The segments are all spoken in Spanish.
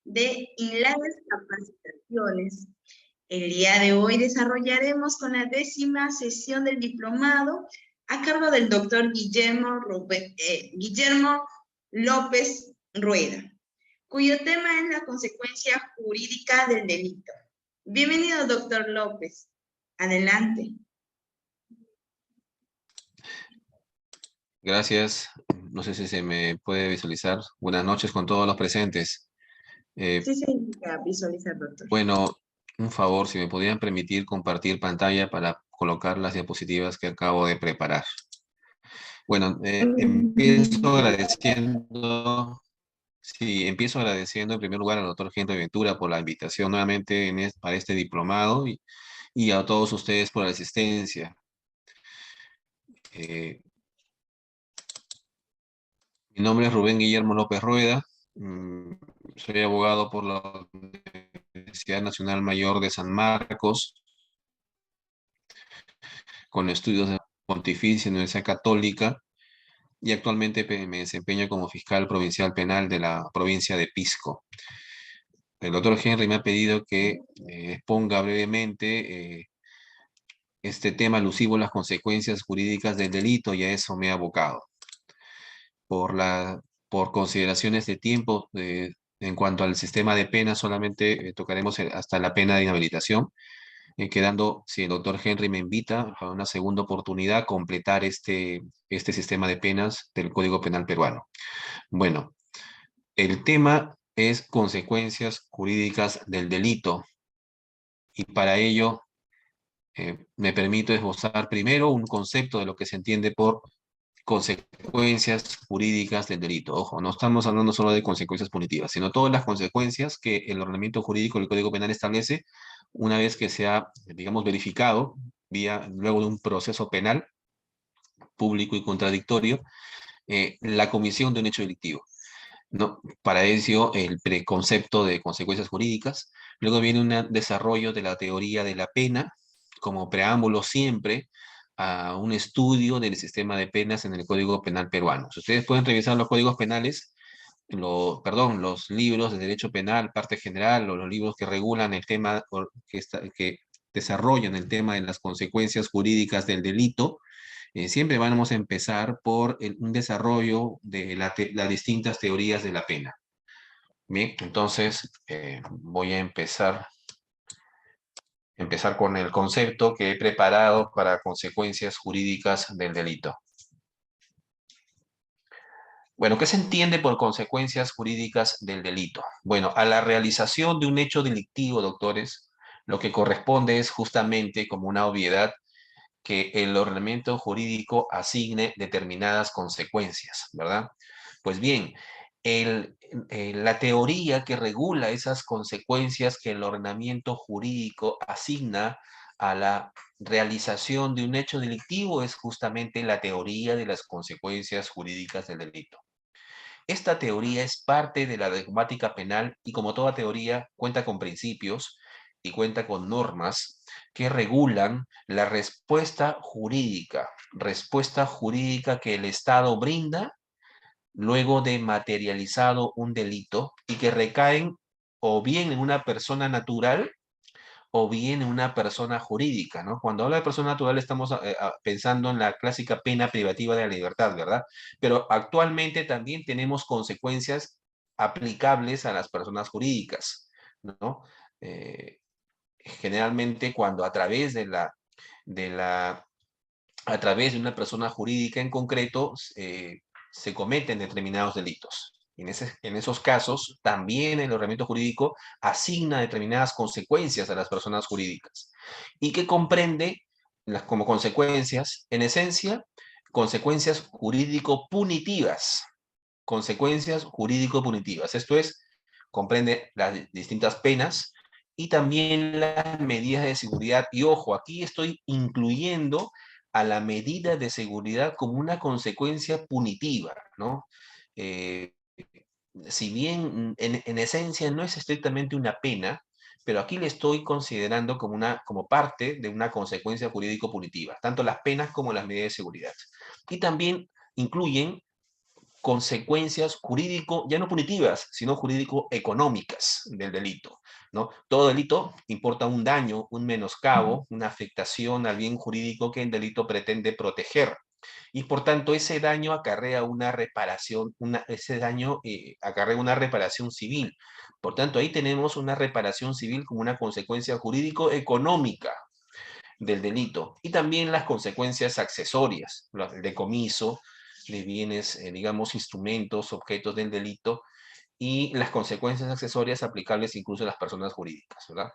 de Inlares Capacitaciones. El día de hoy desarrollaremos con la 10ª sesión del diplomado a cargo del doctor Guillermo López Rueda, cuyo tema es la consecuencia jurídica del delito. Bienvenido, doctor López. Adelante. Gracias. No sé si se me puede visualizar. Buenas noches con todos los presentes. Sí, se indica visualizar, doctor. Bueno, un favor, si me podrían permitir compartir pantalla para colocar las diapositivas que acabo de preparar. Bueno, empiezo agradeciendo en primer lugar al doctor Henry Ventura por la invitación nuevamente para este diplomado y a todos ustedes por la asistencia. Mi nombre es Rubén Guillermo López Rueda. Soy abogado por la Universidad Nacional Mayor de San Marcos, con estudios de Pontificia Universidad Católica, y actualmente me desempeño como fiscal provincial penal de la provincia de Pisco. El doctor Henry me ha pedido que exponga brevemente este tema alusivo a las consecuencias jurídicas del delito, y a eso me he abocado. Por consideraciones de tiempo, en cuanto al sistema de penas, solamente tocaremos hasta la pena de inhabilitación, quedando, si el doctor Henry me invita a una segunda oportunidad, completar este sistema de penas del Código Penal peruano. Bueno, el tema es consecuencias jurídicas del delito, y para ello me permito esbozar primero un concepto de lo que se entiende por consecuencias jurídicas del delito. Ojo, no estamos hablando solo de consecuencias punitivas, sino todas las consecuencias que el ordenamiento jurídico del Código Penal establece una vez que se ha, digamos, verificado, luego de un proceso penal público y contradictorio, la comisión de un hecho delictivo. ¿No? Para ello, el preconcepto de consecuencias jurídicas. Luego viene un desarrollo de la teoría de la pena, como preámbulo siempre a un estudio del sistema de penas en el Código Penal peruano. Si ustedes pueden revisar los códigos penales, los libros de derecho penal, parte general, o los libros que regulan el tema, que desarrollan el tema de las consecuencias jurídicas del delito, siempre vamos a empezar por un desarrollo de las distintas teorías de la pena. Bien, entonces voy a empezar con el concepto que he preparado para consecuencias jurídicas del delito. Bueno, ¿qué se entiende por consecuencias jurídicas del delito? Bueno, a la realización de un hecho delictivo, doctores, lo que corresponde es justamente, como una obviedad, que el ordenamiento jurídico asigne determinadas consecuencias, ¿verdad? Pues bien, la teoría que regula esas consecuencias que el ordenamiento jurídico asigna a la realización de un hecho delictivo es justamente la teoría de las consecuencias jurídicas del delito. Esta teoría es parte de la dogmática penal y, como toda teoría, cuenta con principios y cuenta con normas que regulan la respuesta jurídica que el Estado brinda luego de materializado un delito, y que recaen o bien en una persona natural o bien en una persona jurídica, ¿no? Cuando habla de persona natural estamos pensando en la clásica pena privativa de la libertad, ¿verdad? Pero actualmente también tenemos consecuencias aplicables a las personas jurídicas, ¿no? Generalmente cuando a través de una persona jurídica en concreto se cometen determinados delitos. En esos casos, también el ordenamiento jurídico asigna determinadas consecuencias a las personas jurídicas, y que comprende como consecuencias, en esencia, consecuencias jurídico-punitivas. Consecuencias jurídico-punitivas. Esto es, comprende las distintas penas y también las medidas de seguridad. Y ojo, aquí estoy incluyendo a la medida de seguridad como una consecuencia punitiva, ¿no? Si bien en esencia no es estrictamente una pena, pero aquí le estoy considerando como parte de una consecuencia jurídico-punitiva, tanto las penas como las medidas de seguridad. Y también incluyen consecuencias jurídico, ya no punitivas, sino jurídico-económicas del delito, ¿no? Todo delito importa un daño, un menoscabo, una afectación al bien jurídico que el delito pretende proteger. Y por tanto, ese daño acarrea una reparación, acarrea una reparación civil. Por tanto, ahí tenemos una reparación civil como una consecuencia jurídico-económica del delito. Y también las consecuencias accesorias, el decomiso de bienes, digamos, instrumentos, objetos del delito, y las consecuencias accesorias aplicables incluso a las personas jurídicas, ¿verdad?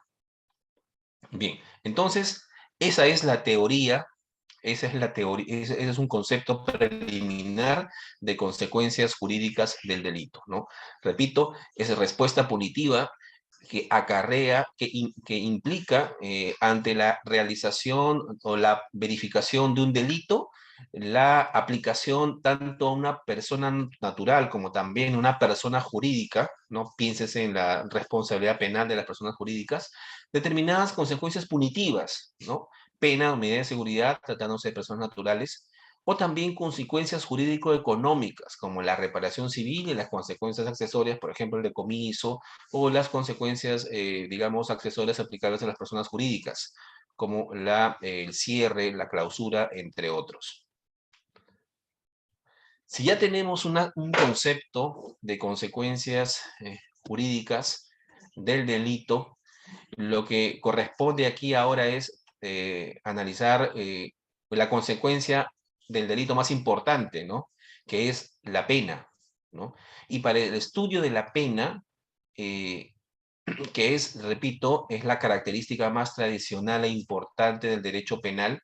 Bien, entonces, esa es la teoría. Esa es la teoría, ese es un concepto preliminar de consecuencias jurídicas del delito, ¿no? Repito, es respuesta punitiva que acarrea, que implica ante la realización o la verificación de un delito, la aplicación tanto a una persona natural como también una persona jurídica, ¿no? Piénsese en la responsabilidad penal de las personas jurídicas, determinadas consecuencias punitivas, ¿no? Pena o medida de seguridad tratándose de personas naturales, o también consecuencias jurídico-económicas, como la reparación civil y las consecuencias accesorias, por ejemplo, el decomiso, o las consecuencias, digamos, accesorias aplicables a las personas jurídicas, como el cierre, la clausura, entre otros. Si ya tenemos un concepto de consecuencias jurídicas del delito, lo que corresponde aquí ahora es analizar la consecuencia del delito más importante, ¿no? Que es la pena, ¿no? Y para el estudio de la pena, eh, que es, repito, es la característica más tradicional e importante del derecho penal,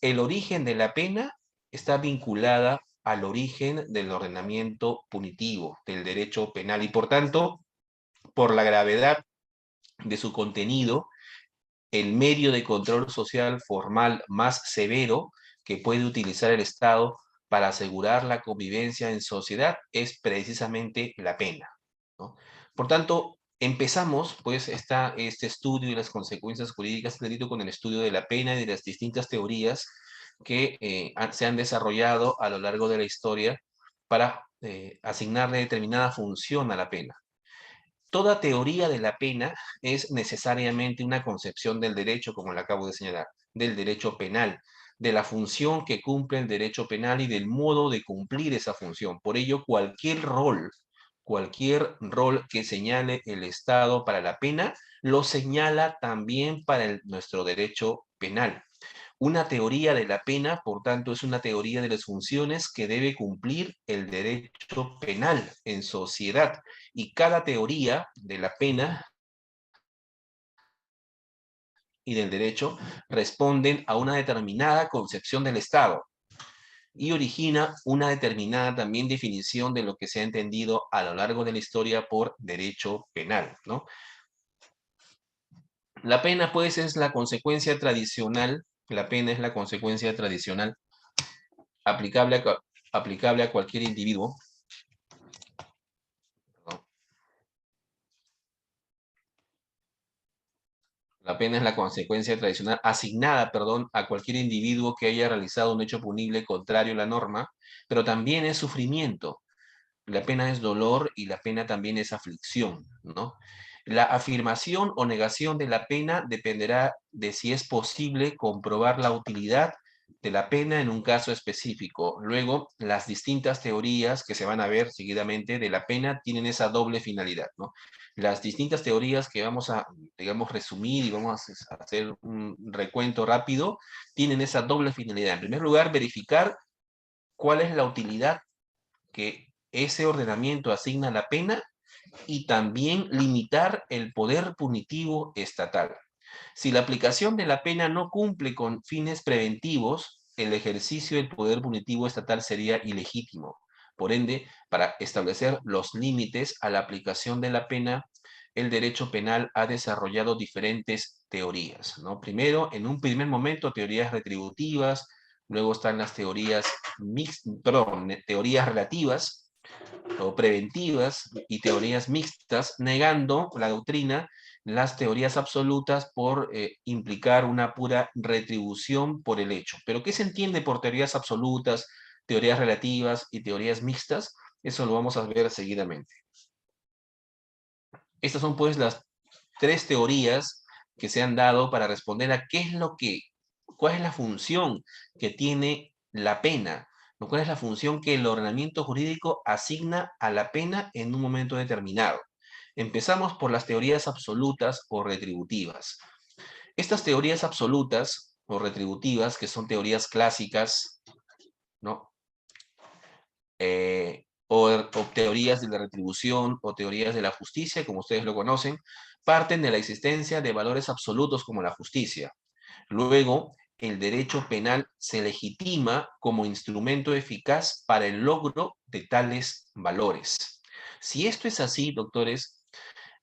el origen de la pena está vinculada al origen del ordenamiento punitivo del derecho penal y, por tanto, por la gravedad de su contenido, el medio de control social formal más severo que puede utilizar el Estado para asegurar la convivencia en sociedad es precisamente la pena, ¿no? Por tanto, empezamos pues este estudio y las consecuencias jurídicas del delito con el estudio de la pena y de las distintas teorías que se han desarrollado a lo largo de la historia para asignarle determinada función a la pena. Toda teoría de la pena es necesariamente una concepción del derecho, como le acabo de señalar, del derecho penal, de la función que cumple el derecho penal y del modo de cumplir esa función. Por ello, cualquier rol que señale el Estado para la pena, lo señala también para nuestro derecho penal. Una teoría de la pena, por tanto, es una teoría de las funciones que debe cumplir el derecho penal en sociedad. Y cada teoría de la pena y del derecho responden a una determinada concepción del Estado y origina una determinada también definición de lo que se ha entendido a lo largo de la historia por derecho penal, ¿no? La pena, pues, es la consecuencia tradicional, la pena es la consecuencia tradicional aplicable aplicable a cualquier individuo, ¿no? La pena es la consecuencia tradicional asignada, perdón, a cualquier individuo que haya realizado un hecho punible contrario a la norma, pero también es sufrimiento. La pena es dolor y la pena también es aflicción, ¿no? La afirmación o negación de la pena dependerá de si es posible comprobar la utilidad de la pena en un caso específico. Luego, las distintas teorías que se van a ver seguidamente de la pena tienen esa doble finalidad, ¿no? Las distintas teorías que vamos a, digamos, resumir y vamos a hacer un recuento rápido, tienen esa doble finalidad. En primer lugar, verificar cuál es la utilidad que ese ordenamiento asigna a la pena y también limitar el poder punitivo estatal. Si la aplicación de la pena no cumple con fines preventivos, el ejercicio del poder punitivo estatal sería ilegítimo. Por ende, para establecer los límites a la aplicación de la pena, el derecho penal ha desarrollado diferentes teorías, ¿no? Primero, en un primer momento, teorías retributivas, luego están las teorías teorías relativas o preventivas y teorías mixtas, negando la doctrina las teorías absolutas por implicar una pura retribución por el hecho. ¿Pero qué se entiende por teorías absolutas, teorías relativas y teorías mixtas? Eso lo vamos a ver seguidamente. Estas son pues las 3 teorías que se han dado para responder a cuál es la función que tiene la pena, ¿no? ¿Cuál es la función que el ordenamiento jurídico asigna a la pena en un momento determinado? Empezamos por las teorías absolutas o retributivas. Estas teorías absolutas o retributivas, que son teorías clásicas, ¿no? O teorías de la retribución o teorías de la justicia, como ustedes lo conocen, parten de la existencia de valores absolutos como la justicia. Luego, el derecho penal se legitima como instrumento eficaz para el logro de tales valores. Si esto es así, doctores,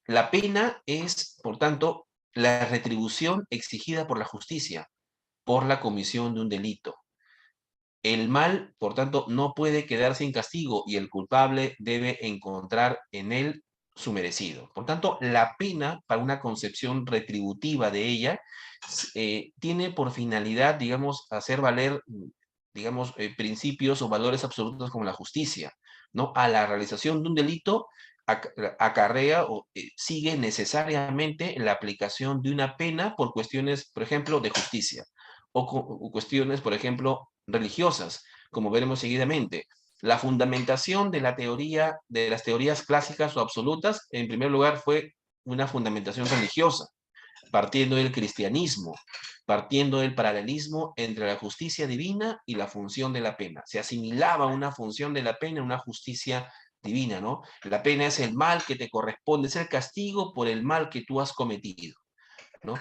la pena es, por tanto, la retribución exigida por la justicia por la comisión de un delito. El mal, por tanto, no puede quedar sin castigo y el culpable debe encontrar en él su merecido. Por tanto, la pena, para una concepción retributiva de ella, tiene por finalidad, digamos, hacer valer, digamos, principios o valores absolutos como la justicia, ¿no? A la realización de un delito acarrea o sigue necesariamente la aplicación de una pena por cuestiones, por ejemplo, de justicia o cuestiones, por ejemplo, religiosas, como veremos seguidamente. La fundamentación de la teoría, de las teorías clásicas o absolutas, en primer lugar, fue una fundamentación religiosa, partiendo del cristianismo, partiendo del paralelismo entre la justicia divina y la función de la pena. Se asimilaba una función de la pena a una justicia divina, ¿no? La pena es el mal que te corresponde, es el castigo por el mal que tú has cometido, ¿no?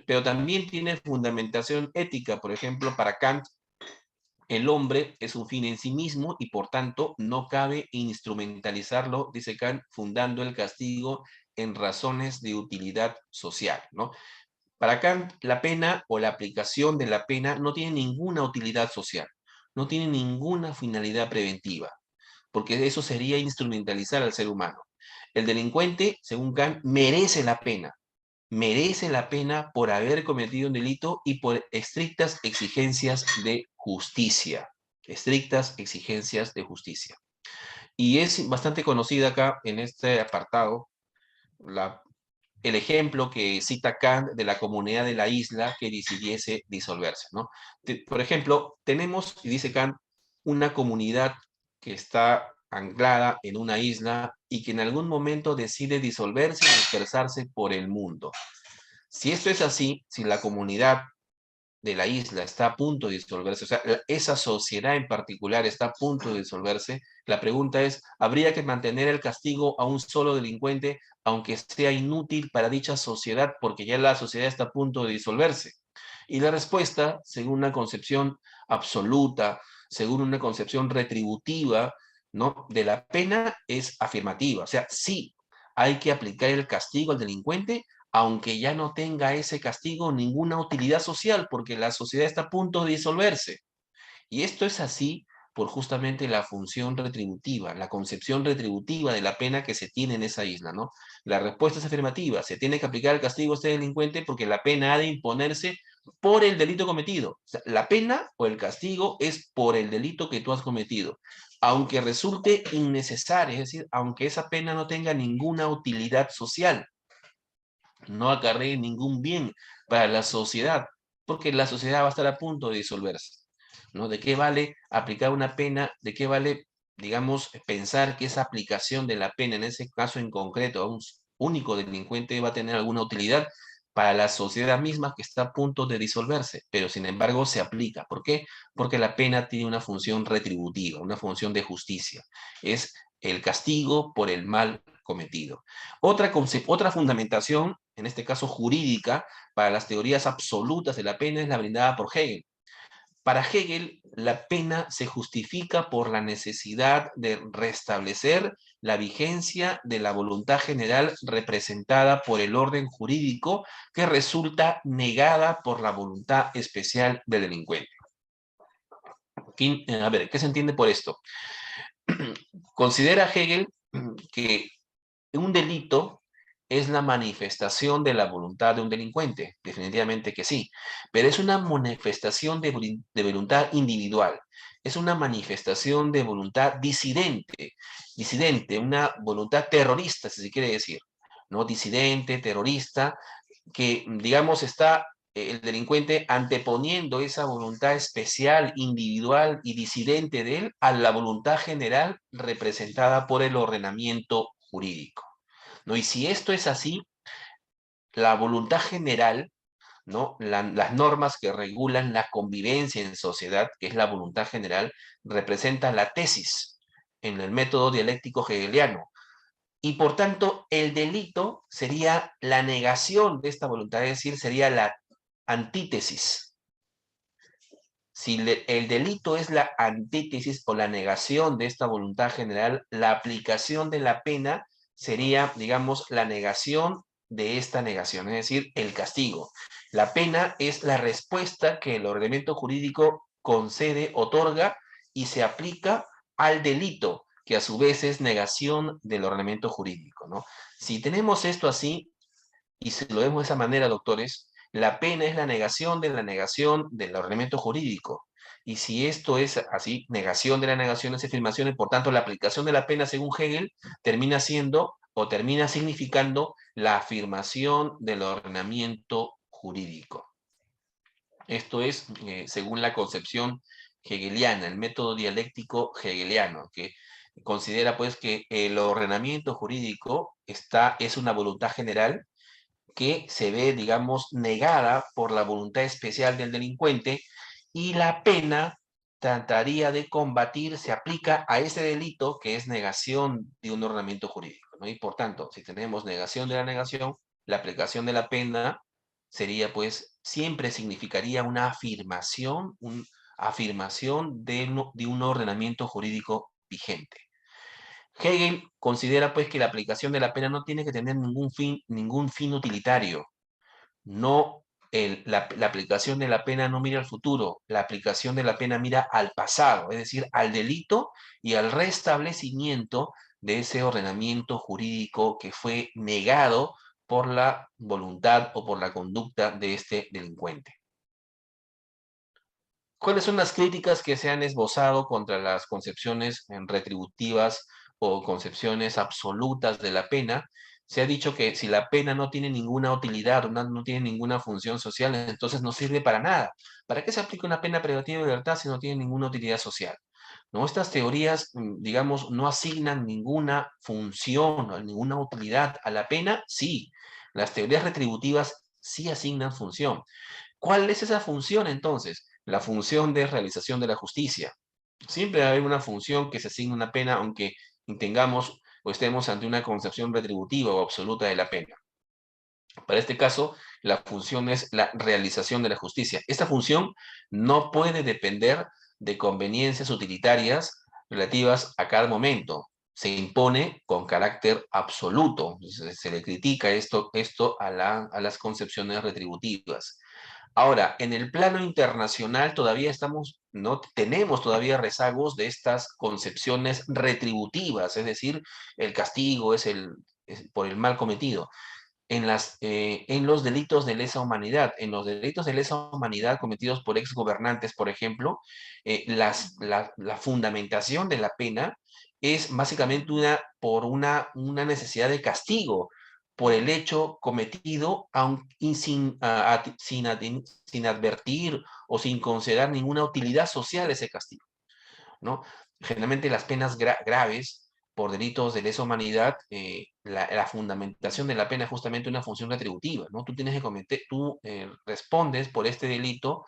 Pero también tiene fundamentación ética. Por ejemplo, para Kant, el hombre es un fin en sí mismo y por tanto no cabe instrumentalizarlo, dice Kant, fundando el castigo en razones de utilidad social, ¿no? Para Kant, la pena o la aplicación de la pena no tiene ninguna utilidad social, no tiene ninguna finalidad preventiva, porque eso sería instrumentalizar al ser humano. El delincuente, según Kant, merece la pena por haber cometido un delito y por estrictas exigencias de justicia. Estrictas exigencias de justicia. Y es bastante conocida acá en este apartado el ejemplo que cita Kant de la comunidad de la isla que decidiese disolverse, ¿no? Por ejemplo, tenemos, y dice Kant, una comunidad que está anclada en una isla y que en algún momento decide disolverse y dispersarse por el mundo. Si esto es así, si la comunidad de la isla está a punto de disolverse, o sea, esa sociedad en particular está a punto de disolverse, la pregunta es, ¿habría que mantener el castigo a un solo delincuente, aunque sea inútil para dicha sociedad, porque ya la sociedad está a punto de disolverse? Y la respuesta, según una concepción absoluta, según una concepción retributiva, ¿no?, de la pena, es afirmativa. O sea, sí, hay que aplicar el castigo al delincuente, aunque ya no tenga ese castigo ninguna utilidad social, porque la sociedad está a punto de disolverse. Y esto es así por justamente la función retributiva, la concepción retributiva de la pena que se tiene en esa isla, ¿no? La respuesta es afirmativa, se tiene que aplicar el castigo a este delincuente porque la pena ha de imponerse por el delito cometido. O sea, la pena o el castigo es por el delito que tú has cometido, aunque resulte innecesario, es decir, aunque esa pena no tenga ninguna utilidad social, no acarree ningún bien para la sociedad, porque la sociedad va a estar a punto de disolverse, ¿no? ¿De qué vale aplicar una pena? ¿De qué vale, digamos, pensar que esa aplicación de la pena, en ese caso en concreto, a un único delincuente va a tener alguna utilidad para la sociedad misma que está a punto de disolverse? Pero sin embargo se aplica. ¿Por qué? Porque la pena tiene una función retributiva, una función de justicia. Es el castigo por el mal cometido. Otra fundamentación, en este caso jurídica, para las teorías absolutas de la pena es la brindada por Hegel. Para Hegel, la pena se justifica por la necesidad de restablecer la vigencia de la voluntad general representada por el orden jurídico que resulta negada por la voluntad especial del delincuente. A ver, ¿qué se entiende por esto? Considera Hegel que un delito es la manifestación de la voluntad de un delincuente, definitivamente que sí, pero es una manifestación de voluntad individual. es una manifestación de voluntad disidente, una voluntad terrorista, si se quiere decir, ¿no? Disidente, terrorista, que, digamos, está el delincuente anteponiendo esa voluntad especial, individual y disidente de él a la voluntad general representada por el ordenamiento jurídico, ¿no? Y si esto es así, la voluntad general, ¿no? Las normas que regulan la convivencia en sociedad, que es la voluntad general, representan la tesis en el método dialéctico hegeliano. Y por tanto, el delito sería la negación de esta voluntad, es decir, sería la antítesis. Si el delito es la antítesis o la negación de esta voluntad general, la aplicación de la pena sería, digamos, la negación de esta negación, es decir, el castigo. La pena es la respuesta que el ordenamiento jurídico concede, otorga y se aplica al delito, que a su vez es negación del ordenamiento jurídico, ¿no? Si tenemos esto así, y si lo vemos de esa manera, doctores, la pena es la negación del ordenamiento jurídico. Y si esto es así, negación de la negación es afirmación, y por tanto la aplicación de la pena, según Hegel, termina siendo o termina significando la afirmación del ordenamiento jurídico. Esto es según la concepción hegeliana, el método dialéctico hegeliano, que considera pues que el ordenamiento jurídico es una voluntad general que se ve, digamos, negada por la voluntad especial del delincuente, y la pena trataría de combatir, se aplica a ese delito que es negación de un ordenamiento jurídico, ¿no? Y por tanto, si tenemos negación de la negación, la aplicación de la pena sería, pues, siempre significaría una afirmación de un ordenamiento jurídico vigente. Hegel considera pues que la aplicación de la pena no tiene que tener ningún fin utilitario. No, la aplicación de la pena no mira al futuro, la aplicación de la pena mira al pasado, es decir, al delito y al restablecimiento de ese ordenamiento jurídico que fue negado por la voluntad o por la conducta de este delincuente. ¿Cuáles son las críticas que se han esbozado contra las concepciones retributivas o concepciones absolutas de la pena? Se ha dicho que si la pena no tiene ninguna utilidad, no tiene ninguna función social, entonces no sirve para nada. ¿Para qué se aplica una pena privativa de libertad si no tiene ninguna utilidad social? ¿No? Estas teorías, digamos, no asignan ninguna función o ninguna utilidad a la pena. Sí, las teorías retributivas sí asignan función. ¿Cuál es esa función entonces? La función de realización de la justicia. Siempre va a haber una función que se asigna una pena, aunque tengamos o estemos ante una concepción retributiva o absoluta de la pena. Para este caso, la función es la realización de la justicia. Esta función no puede depender de conveniencias utilitarias relativas a cada momento. Se impone con carácter absoluto. Se le critica esto a las concepciones retributivas. Ahora, en el plano internacional todavía no tenemos todavía rezagos de estas concepciones retributivas, es decir, el castigo es por el mal cometido. En los delitos de lesa humanidad, en los delitos de lesa humanidad cometidos por exgobernantes, por ejemplo, la fundamentación de la pena es básicamente una necesidad de castigo por el hecho cometido sin advertir o sin considerar ninguna utilidad social ese castigo, ¿no? Generalmente las penas graves por delitos de lesa humanidad, la fundamentación de la pena es justamente una función retributiva, ¿no? Tú respondes por este delito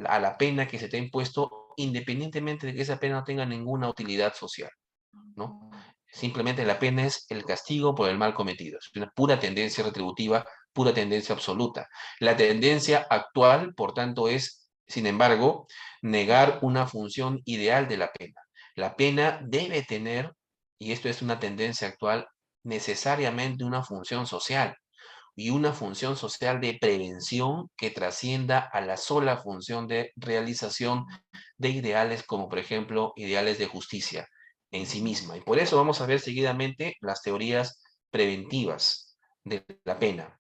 a la pena que se te ha impuesto, independientemente de que esa pena no tenga ninguna utilidad social, ¿no? Simplemente la pena es el castigo por el mal cometido. Es una pura tendencia retributiva, pura tendencia absoluta. La tendencia actual, por tanto, es, sin embargo, negar una función ideal de la pena. La pena debe tener, y esto es una tendencia actual, necesariamente una función social, y una función social de prevención que trascienda a la sola función de realización de ideales como, por ejemplo, ideales de justicia en sí misma. Y por eso vamos a ver seguidamente las teorías preventivas de la pena.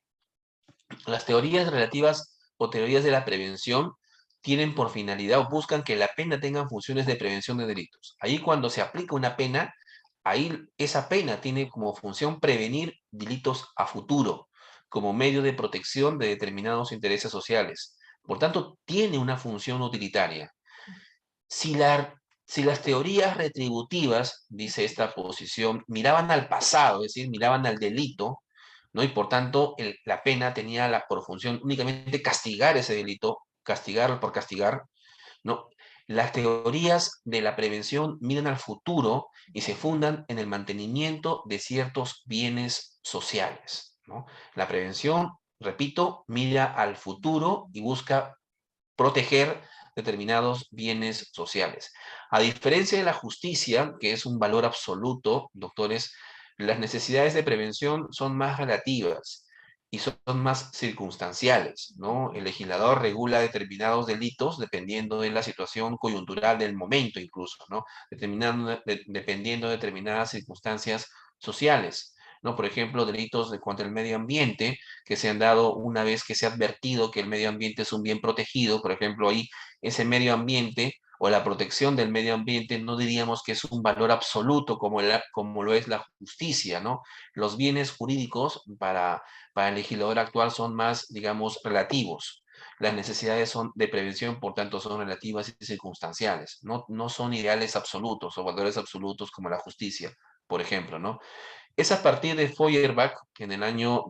Las teorías relativas o teorías de la prevención tienen por finalidad o buscan que la pena tenga funciones de prevención de delitos. Ahí cuando se aplica una pena, ahí esa pena tiene como función prevenir delitos a futuro, como medio de protección de determinados intereses sociales. Por tanto, tiene una función utilitaria. Si, si las teorías retributivas, dice esta posición, miraban al pasado, es decir, miraban al delito, ¿no? Y por tanto, la pena tenía por función únicamente castigar ese delito, castigar por castigar, ¿no? Las teorías de la prevención miran al futuro y se fundan en el mantenimiento de ciertos bienes sociales, ¿no? La prevención, repito, mira al futuro y busca proteger determinados bienes sociales. A diferencia de la justicia, que es un valor absoluto, doctores, las necesidades de prevención son más relativas y son más circunstanciales, ¿no? El legislador regula determinados delitos dependiendo de la situación coyuntural del momento incluso, ¿no? Dependiendo de determinadas circunstancias sociales, ¿no? Por ejemplo, delitos contra el medio ambiente que se han dado una vez que se ha advertido que el medio ambiente es un bien protegido, por ejemplo, ahí ese medio ambiente o la protección del medio ambiente no diríamos que es un valor absoluto como, como lo es la justicia, ¿no? Los bienes jurídicos para el legislador actual son más, digamos, relativos. Las necesidades son de prevención, por tanto, son relativas y circunstanciales. No son ideales absolutos o valores absolutos como la justicia, por ejemplo, ¿no? Es a partir de Feuerbach, en el año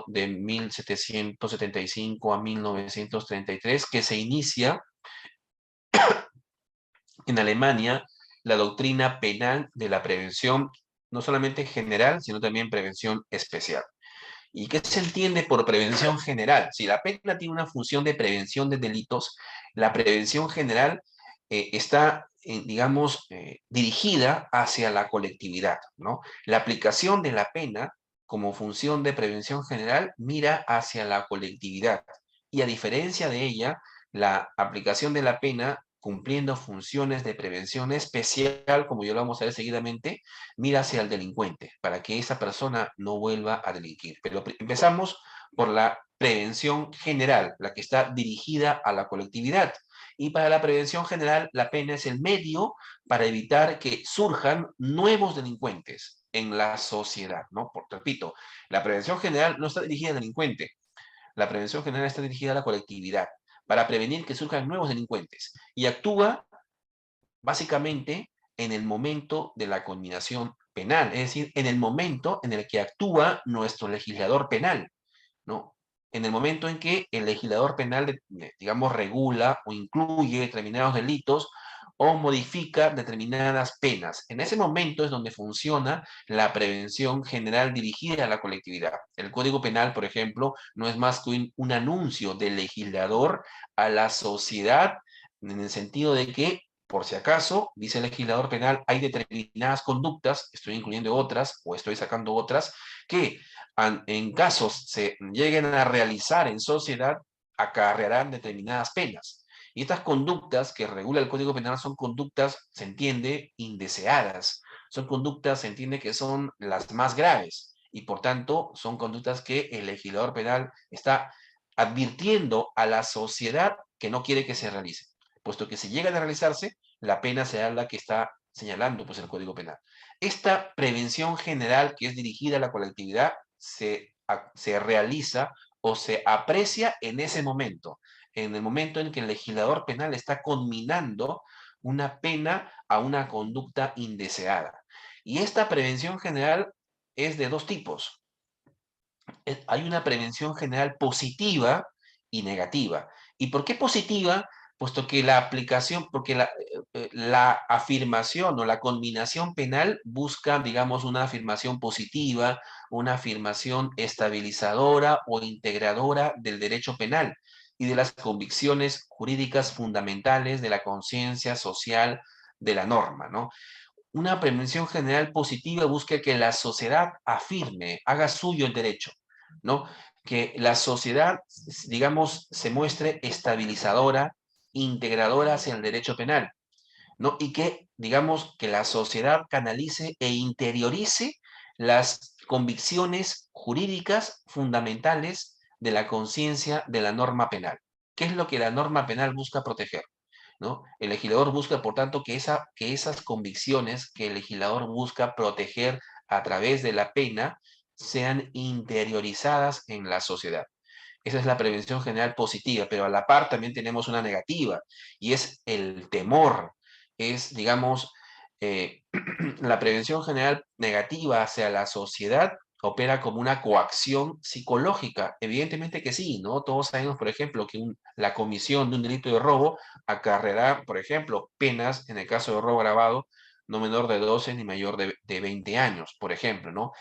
de 1775 a 1933, que se inicia en Alemania la doctrina penal de la prevención, no solamente general, sino también prevención especial. ¿Y qué se entiende por prevención general? Si la pena tiene una función de prevención de delitos, la prevención general está, digamos, dirigida hacia la colectividad, ¿no? La aplicación de la pena como función de prevención general mira hacia la colectividad. Y a diferencia de ella, la aplicación de la pena cumpliendo funciones de prevención especial, como ya lo vamos a ver seguidamente, mira hacia el delincuente, para que esa persona no vuelva a delinquir. Pero empezamos por la prevención general, la que está dirigida a la colectividad. Y para la prevención general, la pena es el medio para evitar que surjan nuevos delincuentes en la sociedad, ¿no? Repito, la prevención general no está dirigida al delincuente, la prevención general está dirigida a la colectividad, para prevenir que surjan nuevos delincuentes. Y actúa básicamente en el momento de la conminación penal, es decir, en el momento en el que actúa nuestro legislador penal, ¿no? En el momento en que el legislador penal, digamos, regula o incluye determinados delitos o modifica determinadas penas. En ese momento es donde funciona la prevención general dirigida a la colectividad. El Código Penal, por ejemplo, no es más que un anuncio del legislador a la sociedad en el sentido de que por si acaso, dice el legislador penal, hay determinadas conductas, estoy incluyendo otras o estoy sacando otras, que en casos se lleguen a realizar en sociedad, acarrearán determinadas penas. Y estas conductas que regula el Código Penal son conductas, se entiende, indeseadas. Son conductas, se entiende que son las más graves. Y por tanto, son conductas que el legislador penal está advirtiendo a la sociedad que no quiere que se realicen. Puesto que si llegan a realizarse, la pena será la que está señalando pues, el Código Penal. Esta prevención general que es dirigida a la colectividad se realiza o se aprecia en ese momento, en el momento en que el legislador penal está conminando una pena a una conducta indeseada. Y esta prevención general es de dos tipos. Hay una prevención general positiva y negativa. ¿Y por qué positiva? Puesto que la aplicación, porque la afirmación o la conminación penal busca, digamos, una afirmación positiva, una afirmación estabilizadora o integradora del derecho penal y de las convicciones jurídicas fundamentales de la conciencia social de la norma, ¿no? Una prevención general positiva busca que la sociedad afirme, haga suyo el derecho, ¿no? Que la sociedad, digamos, se muestre estabilizadora, integradora hacia el derecho penal, ¿no? Y que, digamos, que la sociedad canalice e interiorice las convicciones jurídicas fundamentales de la conciencia de la norma penal. ¿Qué es lo que la norma penal busca proteger? ¿No? El legislador busca, por tanto, que esas convicciones que el legislador busca proteger a través de la pena sean interiorizadas en la sociedad. Esa es la prevención general positiva, pero a la par también tenemos una negativa, y es el temor. Es, digamos, la prevención general negativa hacia la sociedad opera como una coacción psicológica. Evidentemente que sí, ¿no? Todos sabemos, por ejemplo, que la comisión de un delito de robo acarreará, por ejemplo, penas, en el caso de robo agravado, no menor de 12 ni mayor de 20 años, por ejemplo, ¿no?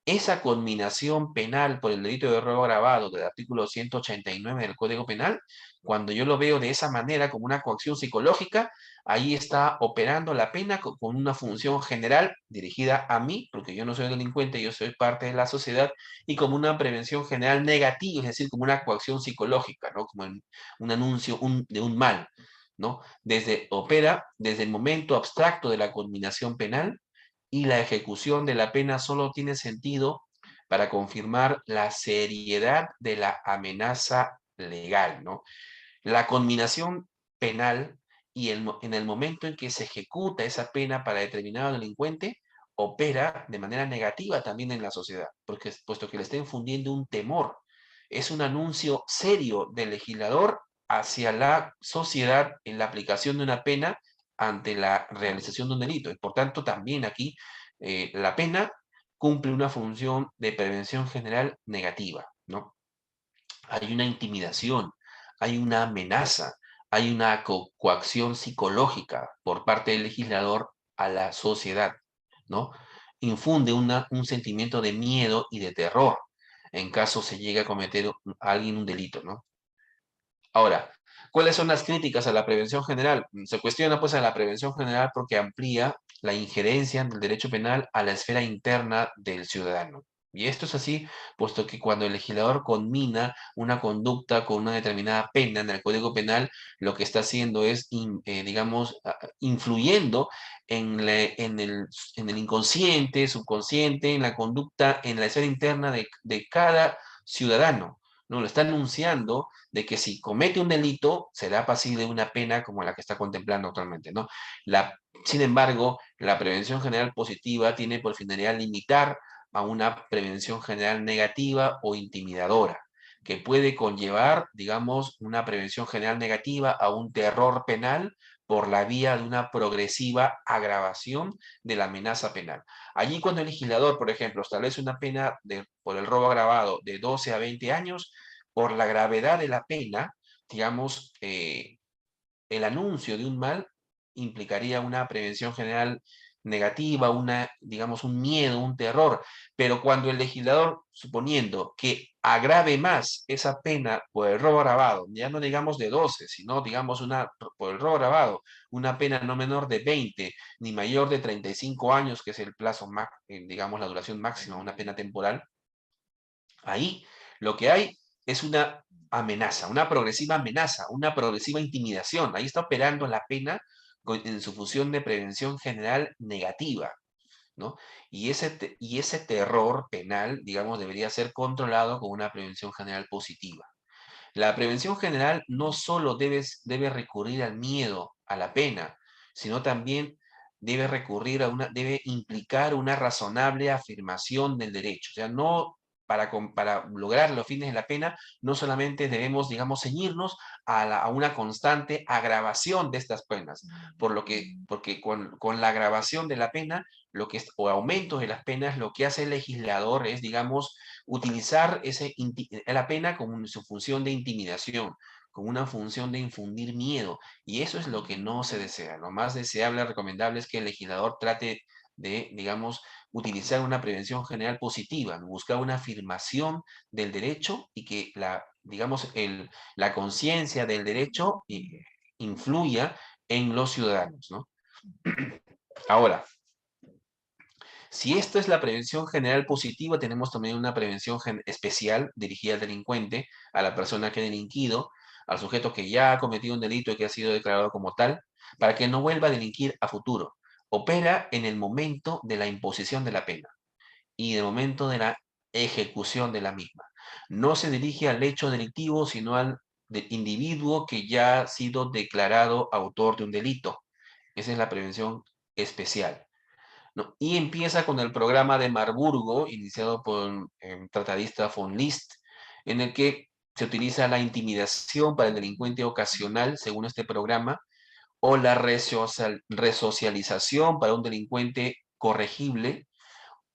Esa conminación penal por el delito de robo agravado del artículo 189 del Código Penal, cuando yo lo veo de esa manera, como una coacción psicológica, ahí está operando la pena con una función general dirigida a mí, porque yo no soy delincuente, yo soy parte de la sociedad, y como una prevención general negativa, es decir, como una coacción psicológica, ¿no? Como un anuncio de un mal, ¿no? Opera desde el momento abstracto de la conminación penal, y la ejecución de la pena solo tiene sentido para confirmar la seriedad de la amenaza legal, ¿no? La conminación penal en el momento en que se ejecuta esa pena para determinado delincuente, opera de manera negativa también en la sociedad, porque puesto que le está infundiendo un temor, es un anuncio serio del legislador hacia la sociedad en la aplicación de una pena ante la realización de un delito. Y por tanto, también aquí la pena cumple una función de prevención general negativa, ¿no? Hay una intimidación, hay una amenaza, hay una coacción psicológica por parte del legislador a la sociedad, ¿no? Infunde un sentimiento de miedo y de terror en caso se llegue a cometer alguien un delito, ¿no? Ahora, ¿cuáles son las críticas a la prevención general? Se cuestiona pues a la prevención general porque amplía la injerencia del derecho penal a la esfera interna del ciudadano. Y esto es así, puesto que cuando el legislador conmina una conducta con una determinada pena en el Código Penal, lo que está haciendo es, digamos, influyendo en el inconsciente, subconsciente, en la conducta, en la esfera interna de cada ciudadano, ¿no? Lo está anunciando de que si comete un delito será pasible de una pena como la que está contemplando actualmente, ¿no? Sin embargo, la prevención general positiva tiene por finalidad limitar a una prevención general negativa o intimidadora, que puede conllevar, digamos, una prevención general negativa a un terror penal por la vía de una progresiva agravación de la amenaza penal. Allí cuando el legislador, por ejemplo, establece una pena por el robo agravado de 12 a 20 años, por la gravedad de la pena, digamos, el anuncio de un mal implicaría una prevención general negativa, digamos, un miedo, un terror. Pero cuando el legislador, suponiendo que agrave más esa pena por el robo agravado, ya no digamos de 12, sino digamos por el robo agravado, una pena no menor de 20, ni mayor de 35 años, que es el plazo, digamos, la duración máxima, una pena temporal, ahí lo que hay es una amenaza, una progresiva intimidación. Ahí está operando la pena en su función de prevención general negativa, ¿no? Y ese terror penal, digamos, debería ser controlado con una prevención general positiva. La prevención general no solo debe recurrir al miedo, a la pena, sino también debe implicar una razonable afirmación del derecho. O sea, no para lograr los fines de la pena, no solamente debemos, digamos, ceñirnos a una constante agravación de estas penas, porque con la agravación de la pena, o aumento de las penas, lo que hace el legislador es, digamos, utilizar la pena como su función de intimidación, como una función de infundir miedo, y eso es lo que no se desea. Lo más deseable, recomendable es que el legislador trate de, digamos, utilizar una prevención general positiva, buscar una afirmación del derecho y que digamos, la conciencia del derecho influya en los ciudadanos, ¿no? Ahora, si esta es la prevención general positiva, tenemos también una prevención especial dirigida al delincuente, a la persona que ha delinquido, al sujeto que ya ha cometido un delito y que ha sido declarado como tal, para que no vuelva a delinquir a futuro. Opera en el momento de la imposición de la pena y en el momento de la ejecución de la misma. No se dirige al hecho delictivo, sino al individuo que ya ha sido declarado autor de un delito. Esa es la prevención especial, ¿no? Y empieza con el programa de Marburgo, iniciado por el tratadista von List, en el que se utiliza la intimidación para el delincuente ocasional, según este programa, o la resocialización para un delincuente corregible,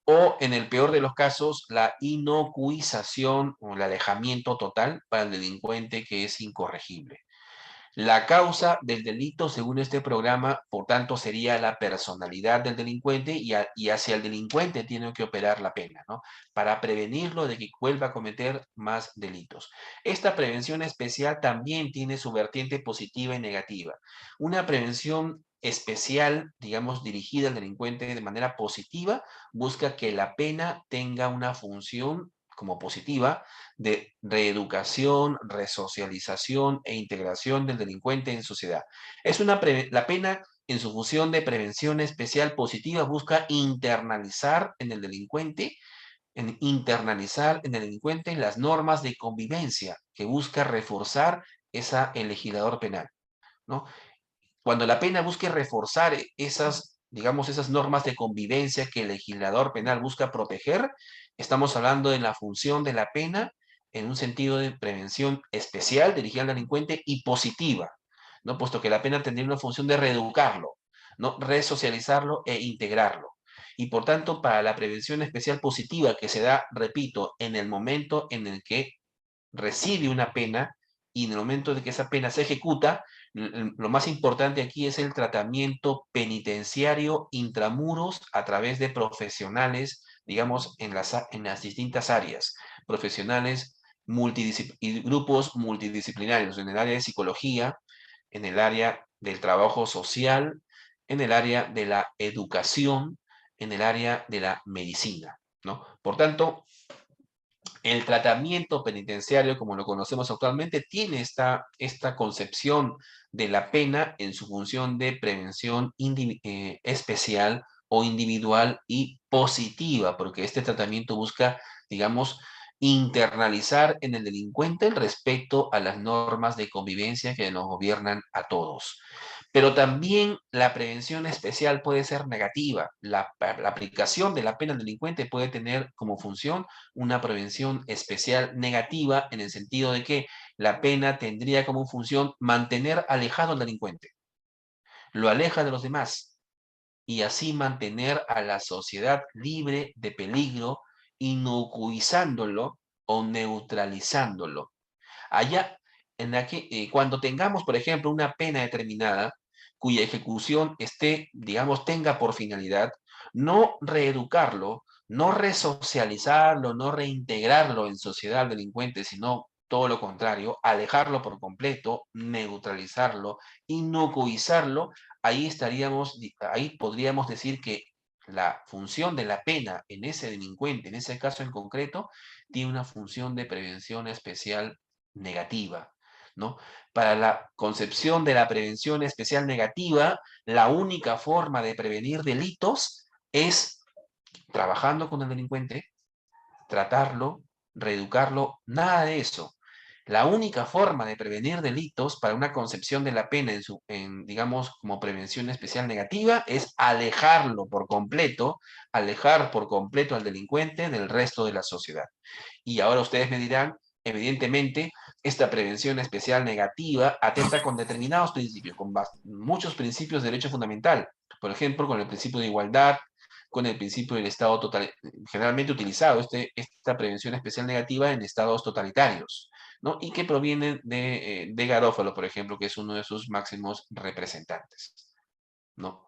o en el peor de los casos, la inocuización o el alejamiento total para el delincuente que es incorregible. La causa del delito, según este programa, por tanto, sería la personalidad del delincuente y hacia el delincuente tiene que operar la pena, ¿no? Para prevenirlo de que vuelva a cometer más delitos. Esta prevención especial también tiene su vertiente positiva y negativa. Una prevención especial, digamos, dirigida al delincuente de manera positiva, busca que la pena tenga una función como positiva de reeducación, resocialización e integración del delincuente en sociedad. La pena en su función de prevención especial positiva busca internalizar en el delincuente, las normas de convivencia que busca reforzar el legislador penal, ¿no? Cuando la pena busque reforzar esas, digamos, esas normas de convivencia que el legislador penal busca proteger, estamos hablando de la función de la pena en un sentido de prevención especial dirigida al delincuente y positiva, ¿no? Puesto que la pena tendría una función de reeducarlo, ¿no? Resocializarlo e integrarlo. Y por tanto, para la prevención especial positiva que se da, repito, en el momento en el que recibe una pena y en el momento de que esa pena se ejecuta, lo más importante aquí es el tratamiento penitenciario intramuros a través de profesionales, digamos, en las distintas áreas, profesionales y grupos multidisciplinarios, en el área de psicología, en el área del trabajo social, en el área de la educación, en el área de la medicina, ¿no? Por tanto, el tratamiento penitenciario, como lo conocemos actualmente, tiene esta concepción de la pena en su función de prevención especial o individual y positiva, porque este tratamiento busca, digamos, internalizar en el delincuente el respeto a las normas de convivencia que nos gobiernan a todos. Pero también la prevención especial puede ser negativa. La aplicación de la pena al delincuente puede tener como función una prevención especial negativa en el sentido de que la pena tendría como función mantener alejado al delincuente, lo aleja de los demás y así mantener a la sociedad libre de peligro, inocuizándolo o neutralizándolo. Allá, cuando tengamos, por ejemplo, una pena determinada cuya ejecución digamos, tenga por finalidad no reeducarlo, no resocializarlo, no reintegrarlo en sociedad al delincuente, sino todo lo contrario, alejarlo por completo, neutralizarlo, inocuizarlo, ahí podríamos decir que la función de la pena en ese delincuente, en ese caso en concreto, tiene una función de prevención especial negativa, ¿no? Para la concepción de la prevención especial negativa, la única forma de prevenir delitos es trabajando con el delincuente, tratarlo, reeducarlo, nada de eso. La única forma de prevenir delitos para una concepción de la pena digamos, como prevención especial negativa es alejar por completo al delincuente del resto de la sociedad. Y ahora ustedes me dirán, evidentemente, esta prevención especial negativa atenta con determinados principios, con muchos principios de derecho fundamental. Por ejemplo, con el principio de igualdad, con el principio del Estado total, generalmente utilizado esta prevención especial negativa en estados totalitarios, ¿no? Y que provienen de Garófalo, por ejemplo, que es uno de sus máximos representantes, ¿no?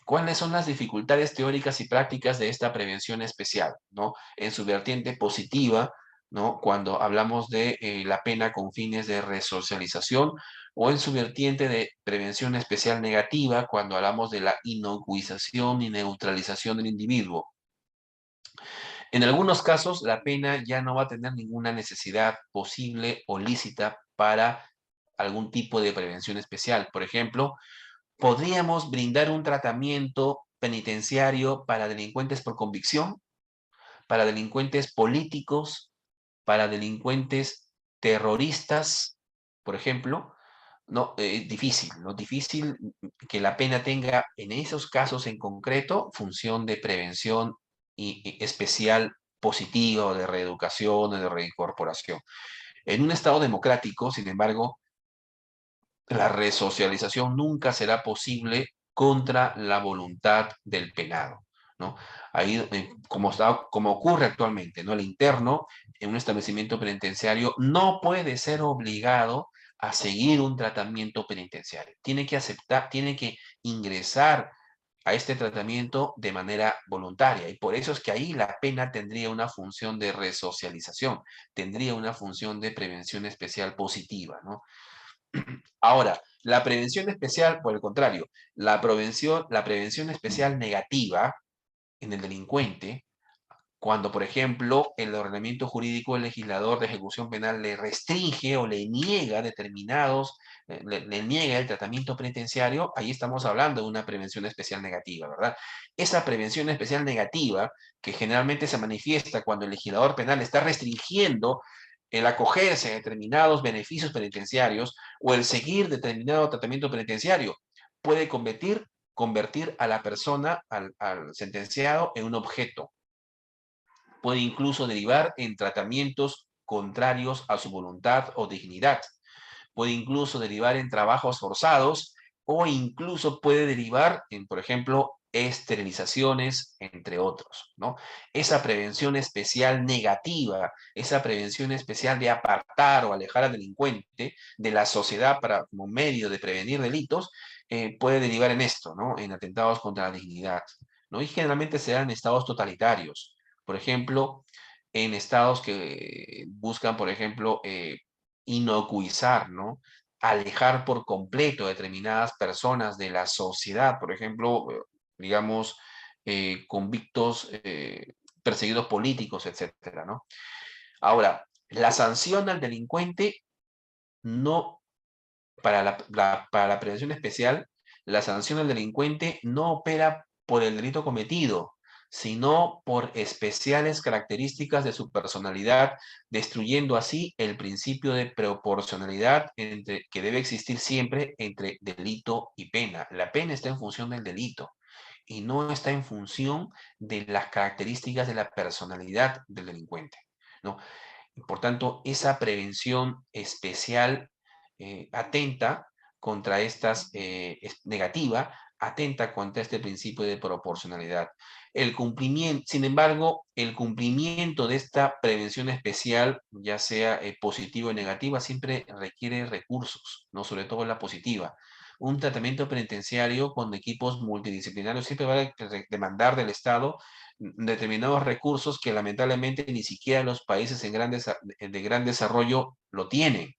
¿Cuáles son las dificultades teóricas y prácticas de esta prevención especial, ¿no? En su vertiente positiva, ¿no? Cuando hablamos de la pena con fines de resocialización, o en su vertiente de prevención especial negativa, cuando hablamos de la inocuización y neutralización del individuo. En algunos casos, la pena ya no va a tener ninguna necesidad posible o lícita para algún tipo de prevención especial. Por ejemplo, podríamos brindar un tratamiento penitenciario para delincuentes por convicción, para delincuentes políticos, para delincuentes terroristas, por ejemplo, no, difícil, ¿no? Difícil que la pena tenga, en esos casos en concreto, función de prevención y especial positiva o de reeducación o de reincorporación. En un Estado democrático, sin embargo, la resocialización nunca será posible contra la voluntad del penado, ¿no? Ahí, como ocurre actualmente, ¿no? El interno en un establecimiento penitenciario no puede ser obligado a seguir un tratamiento penitenciario. Tiene que aceptar, tiene que ingresar a este tratamiento de manera voluntaria. Y por eso es que ahí la pena tendría una función de resocialización, tendría una función de prevención especial positiva, ¿no? Ahora, la prevención especial, por el contrario, la prevención especial negativa en el delincuente, cuando, por ejemplo, el ordenamiento jurídico del legislador de ejecución penal le restringe o le niega determinados, le niega el tratamiento penitenciario, ahí estamos hablando de una prevención especial negativa, ¿verdad? Esa prevención especial negativa, que generalmente se manifiesta cuando el legislador penal está restringiendo el acogerse a determinados beneficios penitenciarios o el seguir determinado tratamiento penitenciario, puede convertir a la persona, al sentenciado, en un objeto. Puede incluso derivar en tratamientos contrarios a su voluntad o dignidad. Puede incluso derivar en trabajos forzados o incluso puede derivar en, por ejemplo, esterilizaciones, entre otros, ¿no? Esa prevención especial negativa, esa prevención especial de apartar o alejar al delincuente de la sociedad para, como medio de prevenir delitos, puede derivar en esto, ¿no? En atentados contra la dignidad, ¿no? Y generalmente se dan en estados totalitarios. Por ejemplo, en estados que buscan, por ejemplo, inocuizar, ¿no? Alejar por completo a determinadas personas de la sociedad, por ejemplo, digamos, convictos, perseguidos políticos, etcétera, ¿no? Ahora, la sanción al delincuente no, para la prevención especial, la sanción al delincuente no opera por el delito cometido, sino por especiales características de su personalidad, destruyendo así el principio de proporcionalidad que debe existir siempre entre delito y pena. La pena está en función del delito y no está en función de las características de la personalidad del delincuente, ¿no? Por tanto, esa prevención especial atenta contra estas, es negativa, atenta contra este principio de proporcionalidad. El cumplimiento, sin embargo, el cumplimiento de esta prevención especial, ya sea positiva o negativa, siempre requiere recursos, ¿no? Sobre todo la positiva. Un tratamiento penitenciario con equipos multidisciplinarios siempre va a demandar del Estado determinados recursos que lamentablemente ni siquiera los países de gran desarrollo lo tienen.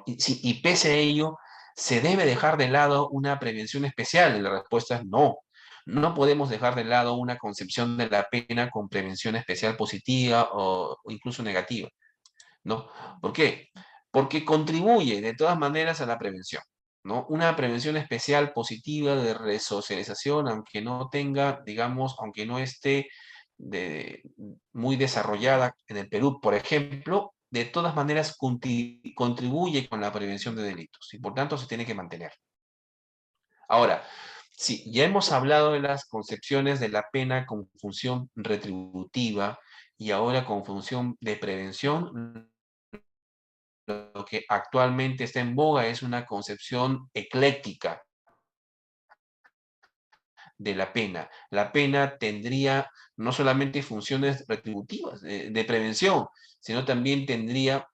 Y pese a ello, ¿se debe dejar de lado una prevención especial? Y la respuesta es no. No podemos dejar de lado una concepción de la pena con prevención especial positiva o incluso negativa, ¿no? ¿Por qué? Porque contribuye de todas maneras a la prevención, ¿no? Una prevención especial positiva de resocialización, aunque no tenga, digamos, aunque no esté de, muy desarrollada en el Perú, por ejemplo, de todas maneras contribuye con la prevención de delitos y por tanto se tiene que mantener. Ahora, sí, ya hemos hablado de las concepciones de la pena con función retributiva y ahora con función de prevención. Lo que actualmente está en boga es una concepción ecléctica de la pena. La pena tendría no solamente funciones retributivas, de prevención, sino también tendría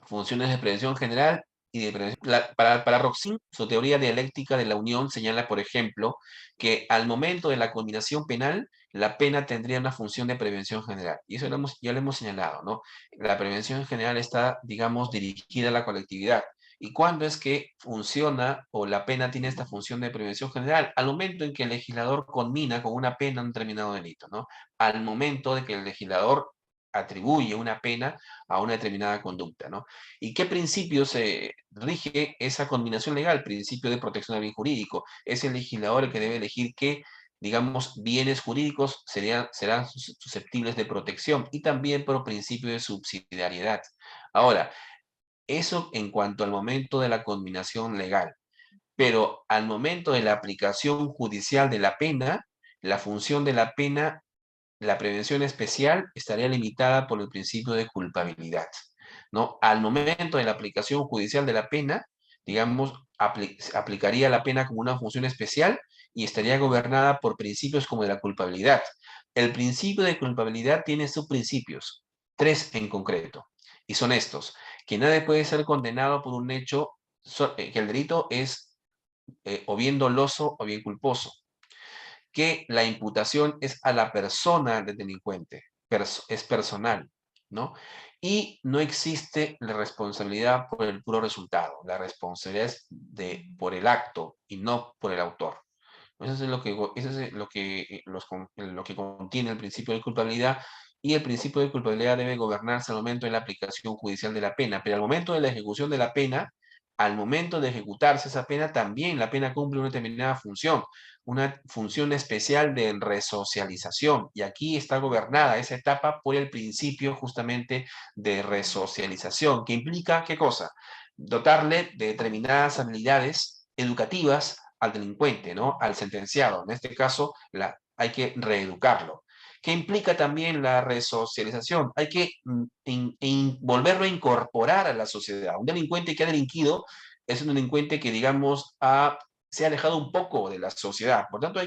funciones de prevención general y de prevención. Para Roxin, su teoría dialéctica de la unión señala, por ejemplo, que al momento de la culminación penal, la pena tendría una función de prevención general. Y eso ya lo hemos señalado, ¿no? La prevención general está, digamos, dirigida a la colectividad. ¿Y cuándo es que funciona o la pena tiene esta función de prevención general? Al momento en que el legislador conmina con una pena un determinado delito, ¿no? Al momento de que el legislador atribuye una pena a una determinada conducta, ¿no? ¿Y qué principio se rige esa combinación legal? Principio de protección del bien jurídico. Es el legislador el que debe elegir qué, digamos, bienes jurídicos serán susceptibles de protección y también por principio de subsidiariedad. Ahora, eso en cuanto al momento de la conminación legal, pero al momento de la aplicación judicial de la pena, la función de la pena, la prevención especial, estaría limitada por el principio de culpabilidad, ¿no? Al momento de la aplicación judicial de la pena, digamos, aplicaría la pena como una función especial y estaría gobernada por principios como de la culpabilidad. El principio de culpabilidad tiene subprincipios, tres en concreto, y son estos: que nadie puede ser condenado por un hecho, que el delito es o bien doloso o bien culposo, que la imputación es a la persona del delincuente, es personal, ¿no? Y no existe la responsabilidad por el puro resultado, la responsabilidad es por el acto y no por el autor. Eso es lo que contiene el principio de culpabilidad, y el principio de culpabilidad debe gobernarse al momento de la aplicación judicial de la pena, pero al momento de la ejecución de la pena, al momento de ejecutarse esa pena, también la pena cumple una función especial de resocialización, y aquí está gobernada esa etapa por el principio justamente de resocialización, que implica, ¿qué cosa? Dotarle de determinadas habilidades educativas al delincuente, ¿no? Al sentenciado. En este caso, hay que reeducarlo. ¿Qué implica también la resocialización? Hay que volverlo a incorporar a la sociedad. Un delincuente que ha delinquido es un delincuente que, digamos, se ha alejado un poco de la sociedad. Por tanto,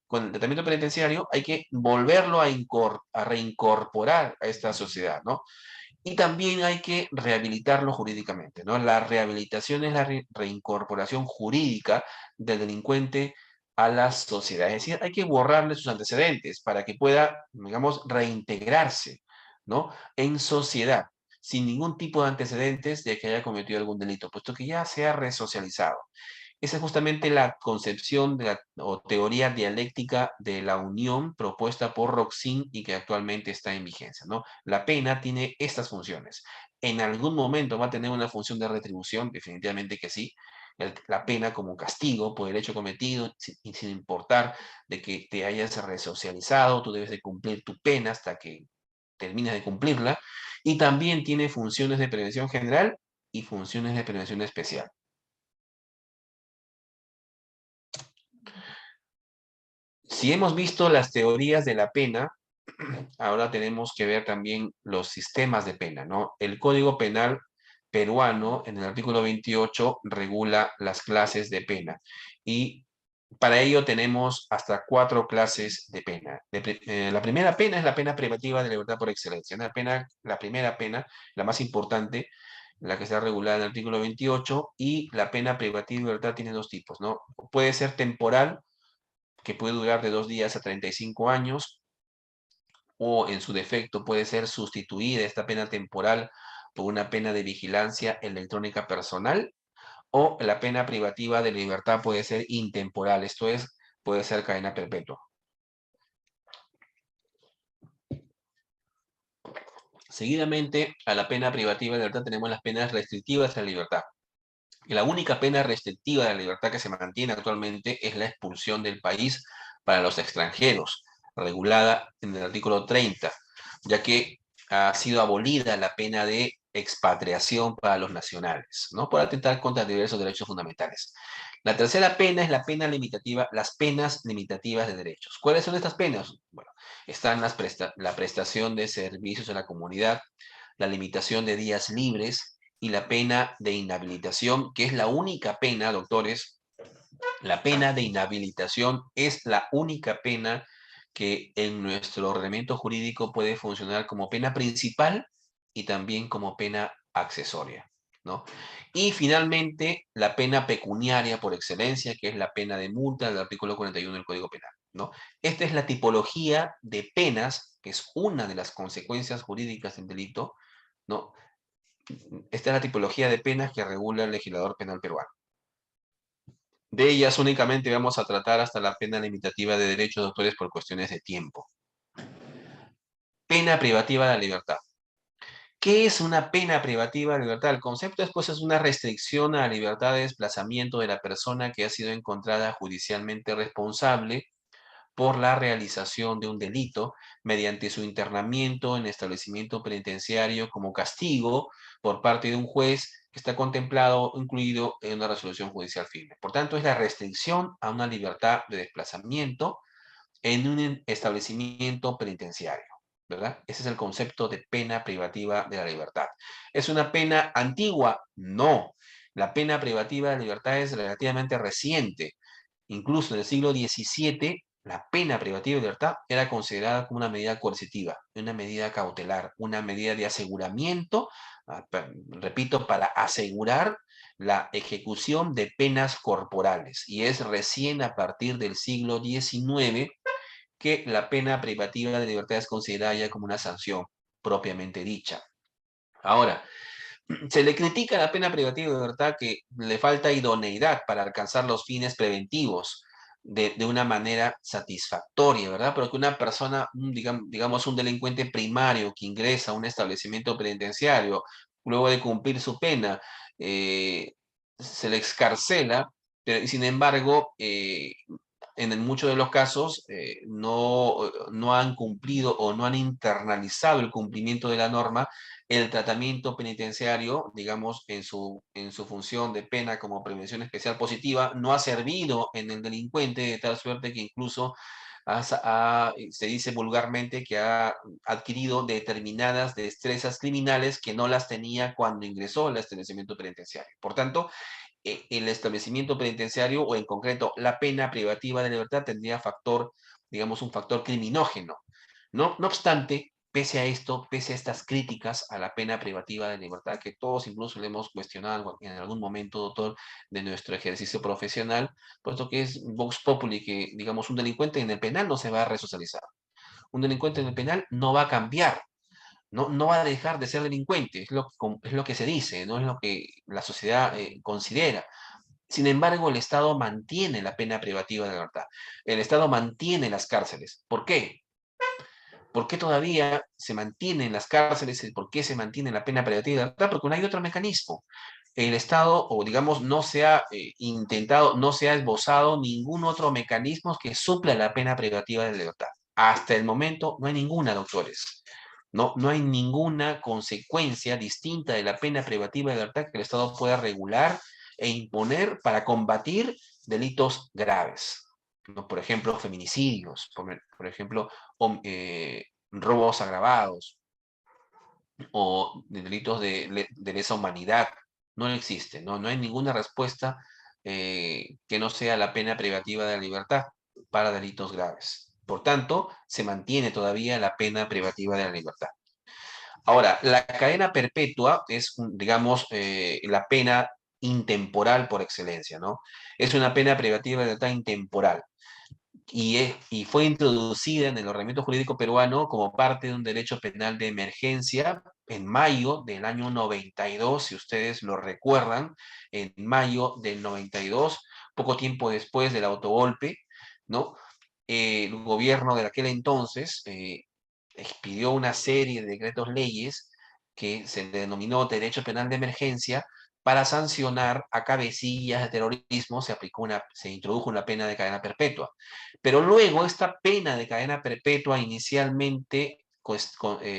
con el tratamiento penitenciario, hay que volverlo a reincorporar a esta sociedad, ¿no? Y también hay que rehabilitarlo jurídicamente, ¿no? La rehabilitación es la reincorporación jurídica del delincuente a la sociedad. Es decir, hay que borrarle sus antecedentes para que pueda, digamos, reintegrarse, ¿no? En sociedad, sin ningún tipo de antecedentes de que haya cometido algún delito, puesto que ya se ha resocializado. Esa es justamente la concepción o teoría dialéctica de la unión propuesta por Roxin y que actualmente está en vigencia, ¿no? La pena tiene estas funciones. En algún momento va a tener una función de retribución, definitivamente que sí. La pena como castigo por el hecho cometido, sin importar de que te hayas resocializado, tú debes de cumplir tu pena hasta que termines de cumplirla. Y también tiene funciones de prevención general y funciones de prevención especial. Si hemos visto las teorías de la pena, ahora tenemos que ver también los sistemas de pena, ¿no? El Código Penal peruano, en el artículo 28, regula las clases de pena. Y para ello tenemos hasta 4 clases de pena. La primera pena es la pena privativa de libertad por excelencia. La primera pena, la más importante, la que está regulada en el artículo 28, y la pena privativa de libertad tiene dos tipos, ¿no? Puede ser temporal, que puede durar de 2 días a 35 años, o en su defecto puede ser sustituida esta pena temporal por una pena de vigilancia electrónica personal, o la pena privativa de libertad puede ser intemporal, esto es, puede ser cadena perpetua. Seguidamente, a la pena privativa de libertad tenemos las penas restrictivas de la libertad. Y la única pena restrictiva de la libertad que se mantiene actualmente es la expulsión del país para los extranjeros, regulada en el artículo 30, ya que ha sido abolida la pena de expatriación para los nacionales, ¿no? Por atentar contra diversos derechos fundamentales. La tercera pena es la pena limitativa, las penas limitativas de derechos. ¿Cuáles son estas penas? Bueno, están la prestación de servicios a la comunidad, la limitación de días libres y la pena de inhabilitación, que es la única pena, doctores, la pena de inhabilitación es la única pena que en nuestro ordenamiento jurídico puede funcionar como pena principal y también como pena accesoria, ¿no? Y finalmente, la pena pecuniaria por excelencia, que es la pena de multa del artículo 41 del Código Penal, ¿no? Esta es la tipología de penas, que es una de las consecuencias jurídicas del delito, ¿no? Esta es la tipología de penas que regula el legislador penal peruano. De ellas únicamente vamos a tratar hasta la pena limitativa de derechos, doctores, por cuestiones de tiempo. Pena privativa de la libertad. ¿Qué es una pena privativa de libertad? El concepto después es una restricción a la libertad de desplazamiento de la persona que ha sido encontrada judicialmente responsable por la realización de un delito mediante su internamiento en establecimiento penitenciario como castigo por parte de un juez que está contemplado, incluido en una resolución judicial firme. Por tanto, es la restricción a una libertad de desplazamiento en un establecimiento penitenciario, ¿verdad? Ese es el concepto de pena privativa de la libertad. ¿Es una pena antigua? No. La pena privativa de la libertad es relativamente reciente. Incluso en el siglo XVII, la pena privativa de libertad era considerada como una medida coercitiva, una medida cautelar, una medida de aseguramiento, repito, para asegurar la ejecución de penas corporales. Y es recién a partir del siglo XIX que la pena privativa de libertad es considerada ya como una sanción propiamente dicha. Ahora, se le critica a la pena privativa de libertad que le falta idoneidad para alcanzar los fines preventivos de una manera satisfactoria, ¿verdad? Pero que una persona, digamos, un delincuente primario que ingresa a un establecimiento penitenciario, luego de cumplir su pena, se le excarcela, pero sin embargo, en muchos de los casos no han cumplido o no han internalizado el cumplimiento de la norma. El tratamiento penitenciario, digamos, en su función de pena como prevención especial positiva, no ha servido en el delincuente de tal suerte que incluso se dice vulgarmente que ha adquirido determinadas destrezas criminales que no las tenía cuando ingresó al establecimiento penitenciario. Por tanto, el establecimiento penitenciario o en concreto la pena privativa de libertad tendría factor, digamos, un factor criminógeno. No obstante, pese a esto, pese a estas críticas a la pena privativa de libertad, que todos incluso le hemos cuestionado en algún momento, doctor, de nuestro ejercicio profesional, puesto que es Vox Populi, que, digamos, un delincuente en el penal no se va a resocializar. Un delincuente en el penal no va a cambiar, no va a dejar de ser delincuente, es lo que se dice, no es lo que la sociedad considera. Sin embargo, el Estado mantiene la pena privativa de libertad. El Estado mantiene las cárceles. ¿Por qué? ¿Por qué todavía se mantiene en las cárceles? ¿Por qué se mantiene la pena privativa de libertad? Porque no hay otro mecanismo. El Estado, o digamos, no se ha intentado, no se ha esbozado ningún otro mecanismo que supla la pena privativa de libertad. Hasta el momento no hay ninguna, doctores. No hay ninguna consecuencia distinta de la pena privativa de libertad que el Estado pueda regular e imponer para combatir delitos graves, ¿no? Por ejemplo, feminicidios, por ejemplo, robos agravados o de delitos de lesa humanidad. No existe, no hay ninguna respuesta que no sea la pena privativa de la libertad para delitos graves. Por tanto, se mantiene todavía la pena privativa de la libertad. Ahora, la cadena perpetua es, digamos, la pena intemporal por excelencia, ¿no? Es una pena privativa de libertad intemporal y fue introducida en el ordenamiento jurídico peruano como parte de un derecho penal de emergencia en mayo del año 92, si ustedes lo recuerdan, en mayo del 92, poco tiempo después del autogolpe, ¿no? El gobierno de aquel entonces expidió una serie de decretos leyes que se denominó derecho penal de emergencia para sancionar a cabecillas de terrorismo. Se introdujo una pena de cadena perpetua. Pero luego esta pena de cadena perpetua inicialmente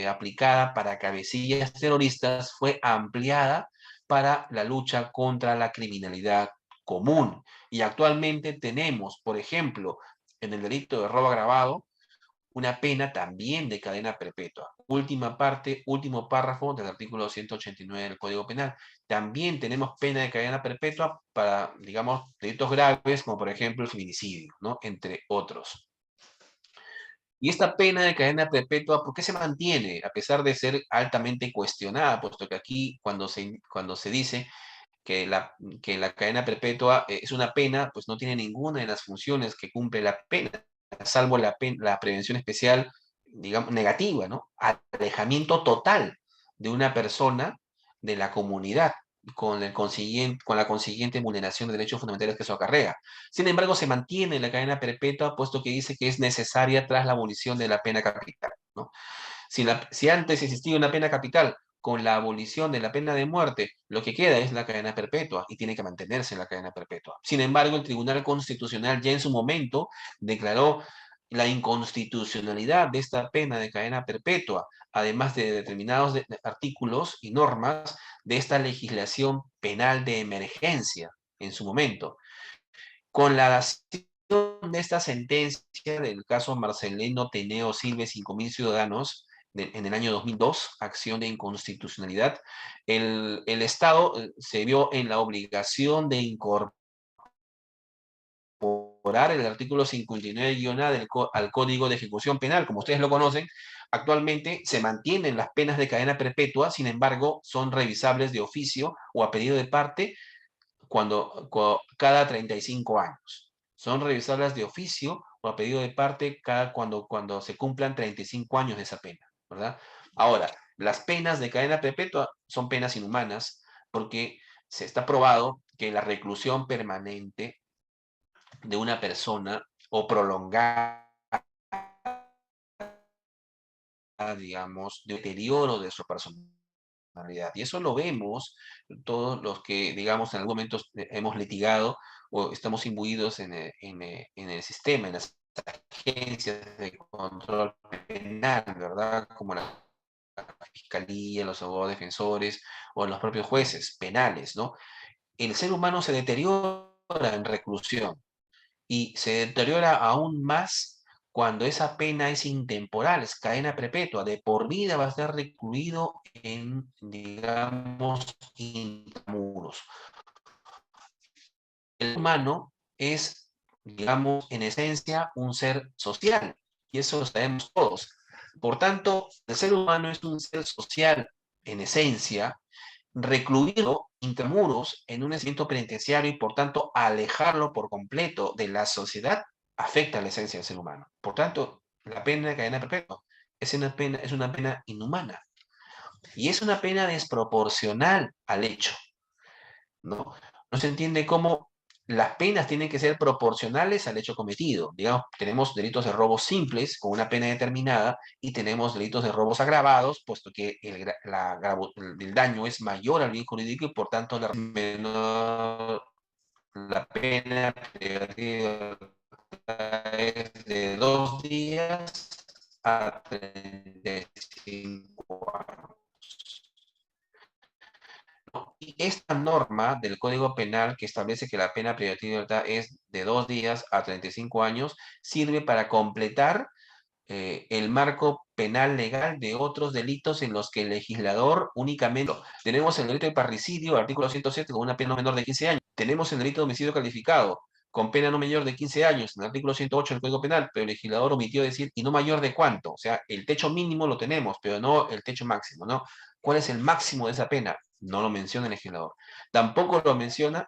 aplicada para cabecillas terroristas fue ampliada para la lucha contra la criminalidad común. Y actualmente tenemos, por ejemplo, en el delito de robo agravado, una pena también de cadena perpetua. Última parte, último párrafo del artículo 189 del Código Penal. También tenemos pena de cadena perpetua para, digamos, delitos graves, como por ejemplo el feminicidio, ¿no? Entre otros. Y esta pena de cadena perpetua, ¿por qué se mantiene? A pesar de ser altamente cuestionada, puesto que aquí cuando se dice que la cadena perpetua es una pena, pues no tiene ninguna de las funciones que cumple la pena, salvo la prevención especial, digamos, negativa, ¿no? Alejamiento total de una persona de la comunidad, con la consiguiente vulneración de derechos fundamentales que eso acarrea. Sin embargo, se mantiene la cadena perpetua, puesto que dice que es necesaria tras la abolición de la pena capital, ¿no? Si antes existía una pena capital, con la abolición de la pena de muerte, lo que queda es la cadena perpetua y tiene que mantenerse la cadena perpetua. Sin embargo, el Tribunal Constitucional ya en su momento declaró la inconstitucionalidad de esta pena de cadena perpetua, además de determinados artículos y normas de esta legislación penal de emergencia en su momento. Con la dación de esta sentencia del caso Marcelino Teneo Silva, 5.000 ciudadanos, en el año 2002, acción de inconstitucionalidad, el Estado se vio en la obligación de incorporar el artículo 59-A al Código de Ejecución Penal. Como ustedes lo conocen, actualmente se mantienen las penas de cadena perpetua, sin embargo, son revisables de oficio o a pedido de parte cada 35 años. Son revisables de oficio o a pedido de parte cuando se cumplan 35 años de esa pena, ¿verdad? Ahora, las penas de cadena perpetua son penas inhumanas porque se está probado que la reclusión permanente de una persona o prolongada, digamos, de deterioro de su personalidad. Y eso lo vemos todos los que, digamos, en algún momento hemos litigado o estamos imbuidos en el sistema, en las agencias de control penal, ¿verdad? Como la fiscalía, los abogados defensores o los propios jueces penales, ¿no? El ser humano se deteriora en reclusión y se deteriora aún más cuando esa pena es intemporal, es cadena perpetua, de por vida va a estar recluido en, digamos, intramuros. El humano es, digamos, en esencia, un ser social, y eso lo sabemos todos. Por tanto, el ser humano es un ser social en esencia, recluirlo intramuros en un establecimiento penitenciario y por tanto alejarlo por completo de la sociedad afecta a la esencia del ser humano. Por tanto, la pena de cadena perpetua es una pena inhumana y es una pena desproporcional al hecho, ¿no? No se entiende cómo las penas tienen que ser proporcionales al hecho cometido. Digamos, tenemos delitos de robos simples con una pena determinada y tenemos delitos de robos agravados, puesto que el daño es mayor al bien jurídico y por tanto la pena es de 2 días a 35 años. Y esta norma del Código Penal que establece que la pena privativa de libertad es de 2 días a 35 años, sirve para completar el marco penal legal de otros delitos en los que el legislador únicamente... Tenemos el delito de parricidio, artículo 107, con una pena no menor de 15 años. Tenemos el delito de homicidio calificado, con pena no mayor de 15 años, en el artículo 108 del Código Penal, pero el legislador omitió decir, ¿y no mayor de cuánto? O sea, el techo mínimo lo tenemos, pero no el techo máximo, ¿no? ¿Cuál es el máximo de esa pena? No lo menciona el legislador. Tampoco lo menciona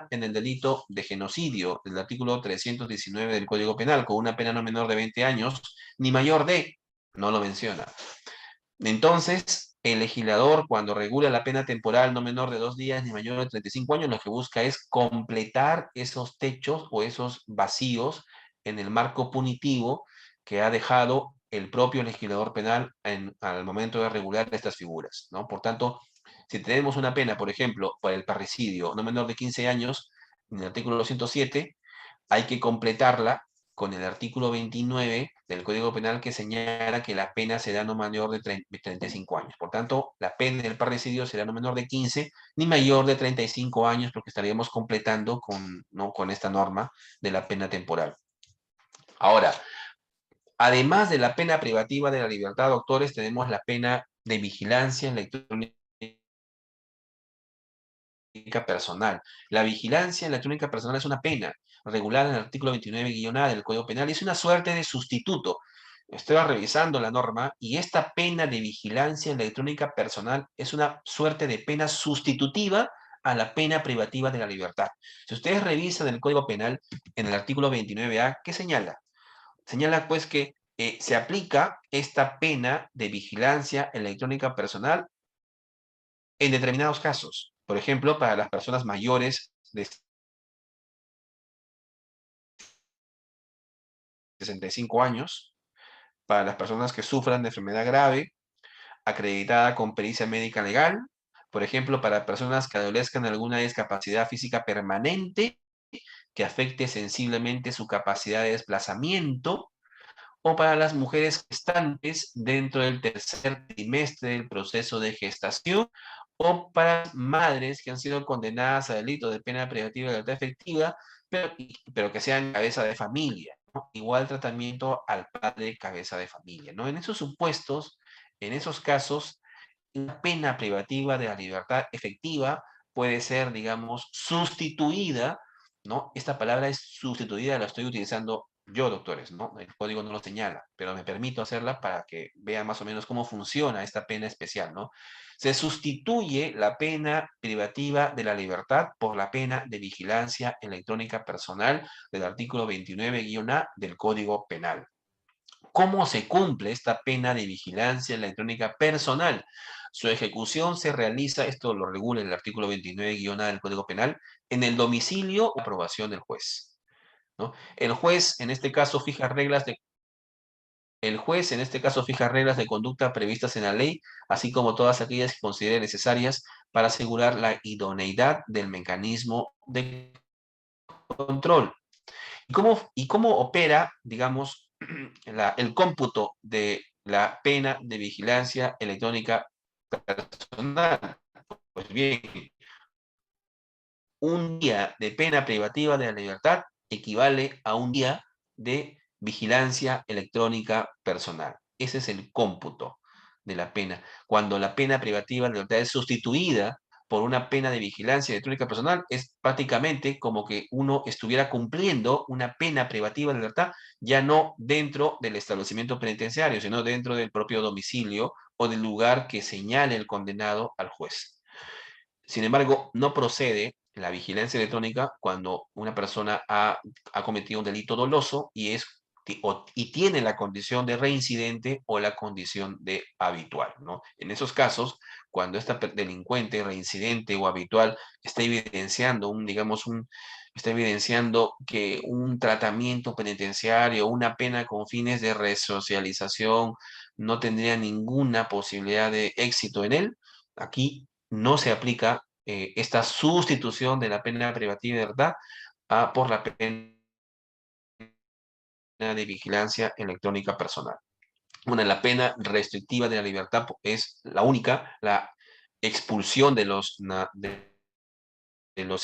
en el delito de genocidio, del artículo 319 del Código Penal, con una pena no menor de 20 años, ni mayor de, no lo menciona. Entonces, el legislador, cuando regula la pena temporal no menor de 2 días ni mayor de 35 años, lo que busca es completar esos techos o esos vacíos en el marco punitivo que ha dejado el propio legislador penal al momento de regular estas figuras, ¿no? Por tanto, si tenemos una pena, por ejemplo, por el parricidio no menor de 15 años, en el artículo 107, hay que completarla con el artículo 29 del Código Penal que señala que la pena será no mayor de 35 años. Por tanto, la pena del parricidio será no menor de 15 ni mayor de 35 años porque estaríamos completando con esta norma de la pena temporal. Ahora, además de la pena privativa de la libertad, doctores, tenemos la pena de vigilancia electrónica personal. La vigilancia electrónica personal es una pena regulada en el artículo 29-A del Código Penal y es una suerte de sustituto. Estoy revisando la norma y esta pena de vigilancia electrónica personal es una suerte de pena sustitutiva a la pena privativa de la libertad. Si ustedes revisan el Código Penal en el artículo 29-A, ¿qué señala? Señala pues que se aplica esta pena de vigilancia electrónica personal en determinados casos. Por ejemplo, para las personas mayores de 65 años, para las personas que sufran de enfermedad grave, acreditada con pericia médica legal, por ejemplo, para personas que adolezcan de alguna discapacidad física permanente que afecte sensiblemente su capacidad de desplazamiento, o para las mujeres gestantes dentro del tercer trimestre del proceso de gestación, o para madres que han sido condenadas a delito de pena privativa de libertad efectiva, pero que sean cabeza de familia, ¿no? Igual tratamiento al padre cabeza de familia, ¿no? En esos supuestos, en esos casos, la pena privativa de la libertad efectiva puede ser, digamos, sustituida, ¿no? Esta palabra es sustituida, la estoy utilizando yo, doctores, ¿no? El código no lo señala, pero me permito hacerla para que vean más o menos cómo funciona esta pena especial, ¿no? Se sustituye la pena privativa de la libertad por la pena de vigilancia electrónica personal del artículo 29-A del Código Penal. ¿Cómo se cumple esta pena de vigilancia electrónica personal? Su ejecución se realiza, esto lo regula el artículo 29-A del Código Penal, en el domicilio o aprobación del juez, ¿no? El juez, en este caso, fija reglas de conducta previstas en la ley, así como todas aquellas que considere necesarias para asegurar la idoneidad del mecanismo de control. ¿Y cómo opera, digamos, el cómputo de la pena de vigilancia electrónica personal? Pues bien, un día de pena privativa de la libertad equivale a un día de vigilancia electrónica personal. Ese es el cómputo de la pena. Cuando la pena privativa de libertad es sustituida por una pena de vigilancia electrónica personal, es prácticamente como que uno estuviera cumpliendo una pena privativa de libertad, ya no dentro del establecimiento penitenciario, sino dentro del propio domicilio o del lugar que señale el condenado al juez. Sin embargo, no procede la vigilancia electrónica cuando una persona ha cometido un delito doloso y tiene la condición de reincidente o la condición de habitual, ¿no? En esos casos, cuando esta delincuente reincidente o habitual está evidenciando está evidenciando que un tratamiento penitenciario, una pena con fines de resocialización no tendría ninguna posibilidad de éxito en él, aquí no se aplica esta sustitución de la pena privativa de libertad por la pena de vigilancia electrónica personal. La pena restrictiva de la libertad es la única, la expulsión de los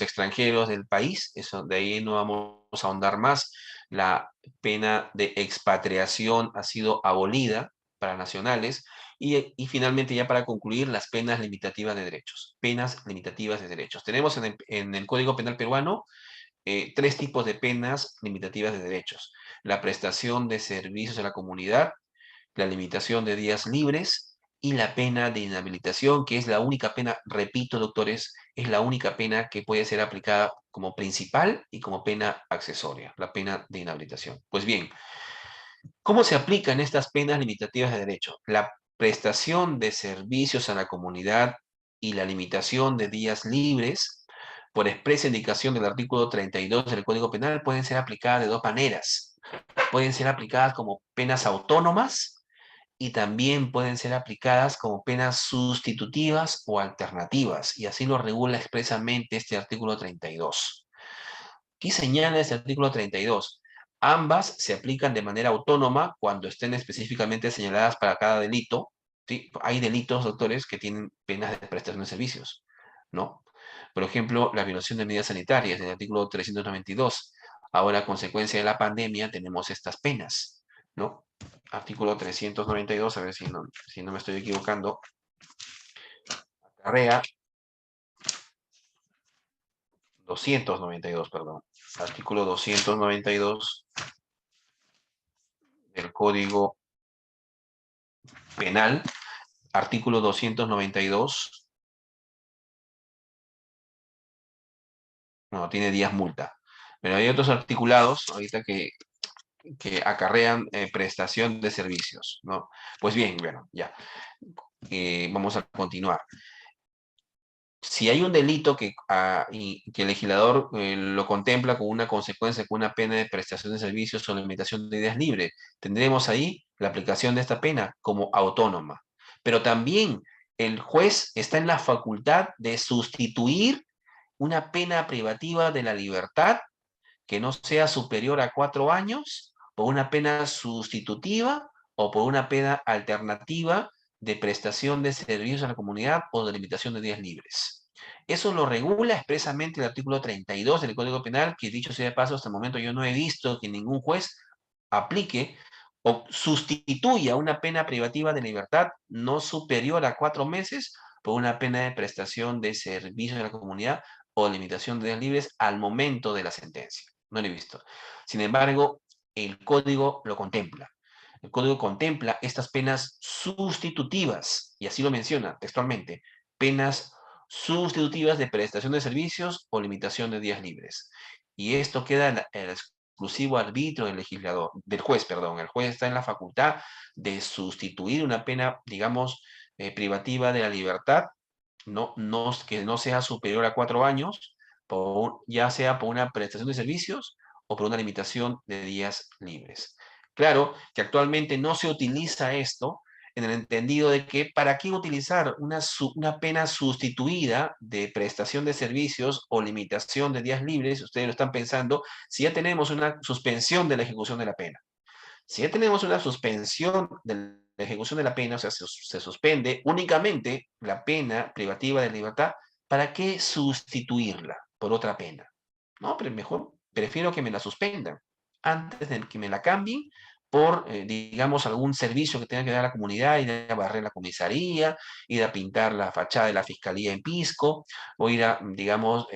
extranjeros del país, eso de ahí no vamos a ahondar más. La pena de expatriación ha sido abolida para nacionales y finalmente, ya para concluir, las penas limitativas de derechos. Penas limitativas de derechos. Tenemos en el Código Penal peruano tres tipos de penas limitativas de derechos: la prestación de servicios a la comunidad, la limitación de días libres y la pena de inhabilitación, que es la única pena, repito, doctores, es la única pena que puede ser aplicada como principal y como pena accesoria, la pena de inhabilitación. Pues bien, ¿cómo se aplican estas penas limitativas de derecho? La prestación de servicios a la comunidad y la limitación de días libres, por expresa indicación del artículo 32 del Código Penal, pueden ser aplicadas de dos maneras. Pueden ser aplicadas como penas autónomas y también pueden ser aplicadas como penas sustitutivas o alternativas, y así lo regula expresamente este artículo 32. ¿Qué señala este artículo 32? Ambas se aplican de manera autónoma cuando estén específicamente señaladas para cada delito, ¿sí? Hay delitos, doctores, que tienen penas de prestación de servicios, ¿no? Por ejemplo, la violación de medidas sanitarias, del artículo 392. Ahora, a consecuencia de la pandemia, tenemos estas penas, ¿no? Artículo 392, a ver si no me estoy equivocando, acarrea 292, perdón. Artículo 292 del Código Penal, artículo 292, no, tiene 10 multa. Pero hay otros articulados ahorita que acarrean prestación de servicios, ¿no? Pues bien, bueno, ya. Vamos a continuar. Si hay un delito que el legislador lo contempla con una consecuencia, con una pena de prestación de servicios o limitación de días libres, tendremos ahí la aplicación de esta pena como autónoma. Pero también el juez está en la facultad de sustituir una pena privativa de la libertad que no sea superior a 4 años, por una pena sustitutiva o por una pena alternativa de prestación de servicios a la comunidad o de limitación de días libres. Eso lo regula expresamente el artículo 32 del Código Penal, que dicho sea de paso, hasta el momento yo no he visto que ningún juez aplique o sustituya una pena privativa de libertad no superior a 4 meses por una pena de prestación de servicios a la comunidad o limitación de días libres al momento de la sentencia. No lo he visto. Sin embargo, el código lo contempla. El código contempla estas penas sustitutivas, y así lo menciona textualmente, penas sustitutivas de prestación de servicios o limitación de días libres. Y esto queda en el exclusivo arbitrio del legislador, del juez, perdón. El juez está en la facultad de sustituir una pena, digamos, privativa de la libertad, que no sea superior a 4 años, ya sea por una prestación de servicios o por una limitación de días libres. Claro que actualmente no se utiliza esto en el entendido de que ¿para qué utilizar una pena sustituida de prestación de servicios o limitación de días libres? Ustedes lo están pensando, si ya tenemos una suspensión de la ejecución de la pena. Si ya tenemos una suspensión de la ejecución de la pena, o sea, se suspende únicamente la pena privativa de libertad, ¿para qué sustituirla por otra pena? No, pero mejor prefiero que me la suspendan antes de que me la cambien por, digamos, algún servicio que tenga que dar a la comunidad, ir a barrer la comisaría, ir a pintar la fachada de la fiscalía en Pisco, o ir a, digamos,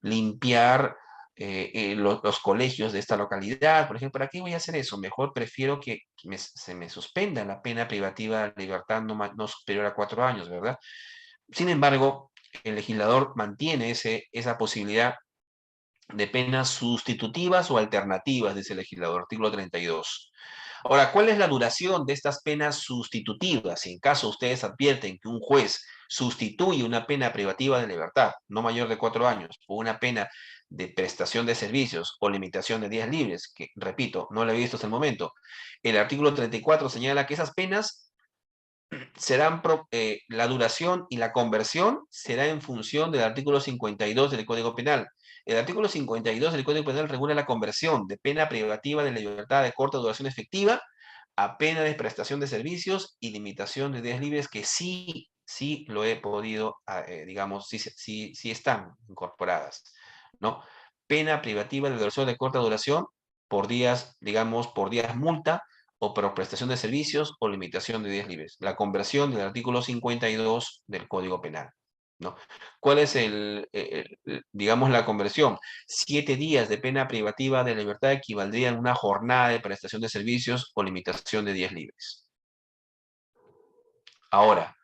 limpiar los colegios de esta localidad, por ejemplo. ¿Para qué voy a hacer eso? Mejor prefiero que se me suspenda la pena privativa de libertad no superior a 4 años, ¿verdad? Sin embargo, el legislador mantiene esa posibilidad de penas sustitutivas o alternativas, dice el legislador, artículo 32. Ahora, ¿cuál es la duración de estas penas sustitutivas? Si en caso ustedes advierten que un juez sustituye una pena privativa de libertad, no mayor de 4 años, por una pena de prestación de servicios o limitación de días libres, que, repito, no la he visto hasta el momento, el artículo 34 señala que esas penas serán, la duración y la conversión será en función del artículo 52 del Código Penal. El artículo 52 del Código Penal regula la conversión de pena privativa de la libertad de corta duración efectiva a pena de prestación de servicios y limitación de días libres, que sí lo he podido, digamos, sí están incorporadas, ¿no? Pena privativa de duración de corta duración por días, digamos, por días multa o por prestación de servicios o limitación de días libres. La conversión del artículo 52 del Código Penal, ¿no? ¿Cuál es digamos, la conversión? 7 días de pena privativa de libertad equivaldrían a una jornada de prestación de servicios o limitación de días libres. Ahora,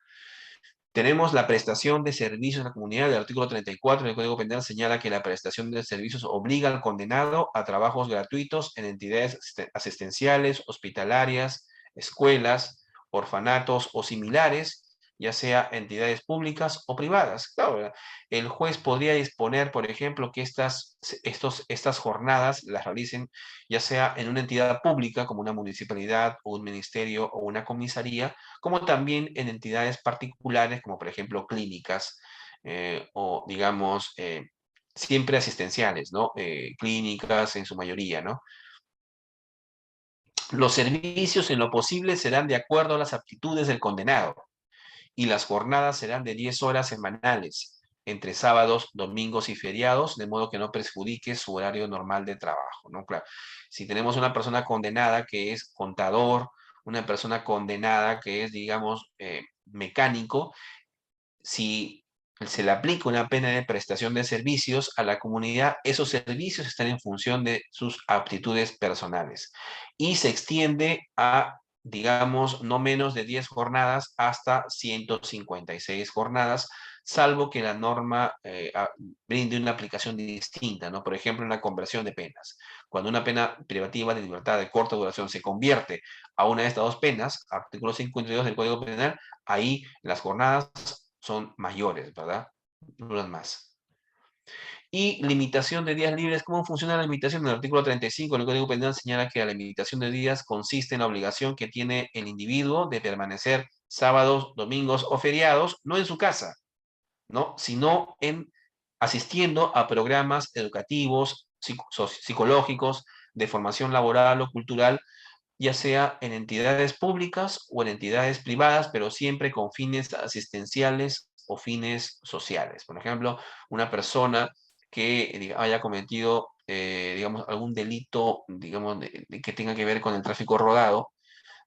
tenemos la prestación de servicios a la comunidad. El artículo 34 del Código Penal señala que la prestación de servicios obliga al condenado a trabajos gratuitos en entidades asistenciales, hospitalarias, escuelas, orfanatos o similares, ya sea entidades públicas o privadas. Claro, ¿verdad? El juez podría disponer, por ejemplo, que estas jornadas las realicen ya sea en una entidad pública como una municipalidad o un ministerio o una comisaría, como también en entidades particulares, como por ejemplo clínicas o digamos siempre asistenciales, ¿no? Clínicas en su mayoría, ¿no? Los servicios en lo posible serán de acuerdo a las aptitudes del condenado y las jornadas serán de 10 horas semanales entre sábados, domingos y feriados, de modo que no perjudique su horario normal de trabajo, ¿no? Claro, si tenemos una persona condenada que es contador, una persona condenada que es, digamos, mecánico, si se le aplica una pena de prestación de servicios a la comunidad, esos servicios están en función de sus aptitudes personales y se extiende a, digamos, no menos de 10 jornadas hasta 156 jornadas, salvo que la norma brinde una aplicación distinta, ¿no? Por ejemplo, en la conversión de penas. Cuando una pena privativa de libertad de corta duración se convierte a una de estas dos penas, artículo 52 del Código Penal, ahí las jornadas son mayores, ¿verdad? Duran más. Y limitación de días libres. ¿Cómo funciona la limitación? El artículo 35 del Código Penal señala que la limitación de días consiste en la obligación que tiene el individuo de permanecer sábados, domingos o feriados, no en su casa, ¿no? Sino en asistiendo a programas educativos, psicológicos, de formación laboral o cultural, ya sea en entidades públicas o en entidades privadas, pero siempre con fines asistenciales o fines sociales. Por ejemplo, una persona que haya cometido, digamos, algún delito, digamos, que tenga que ver con el tráfico rodado,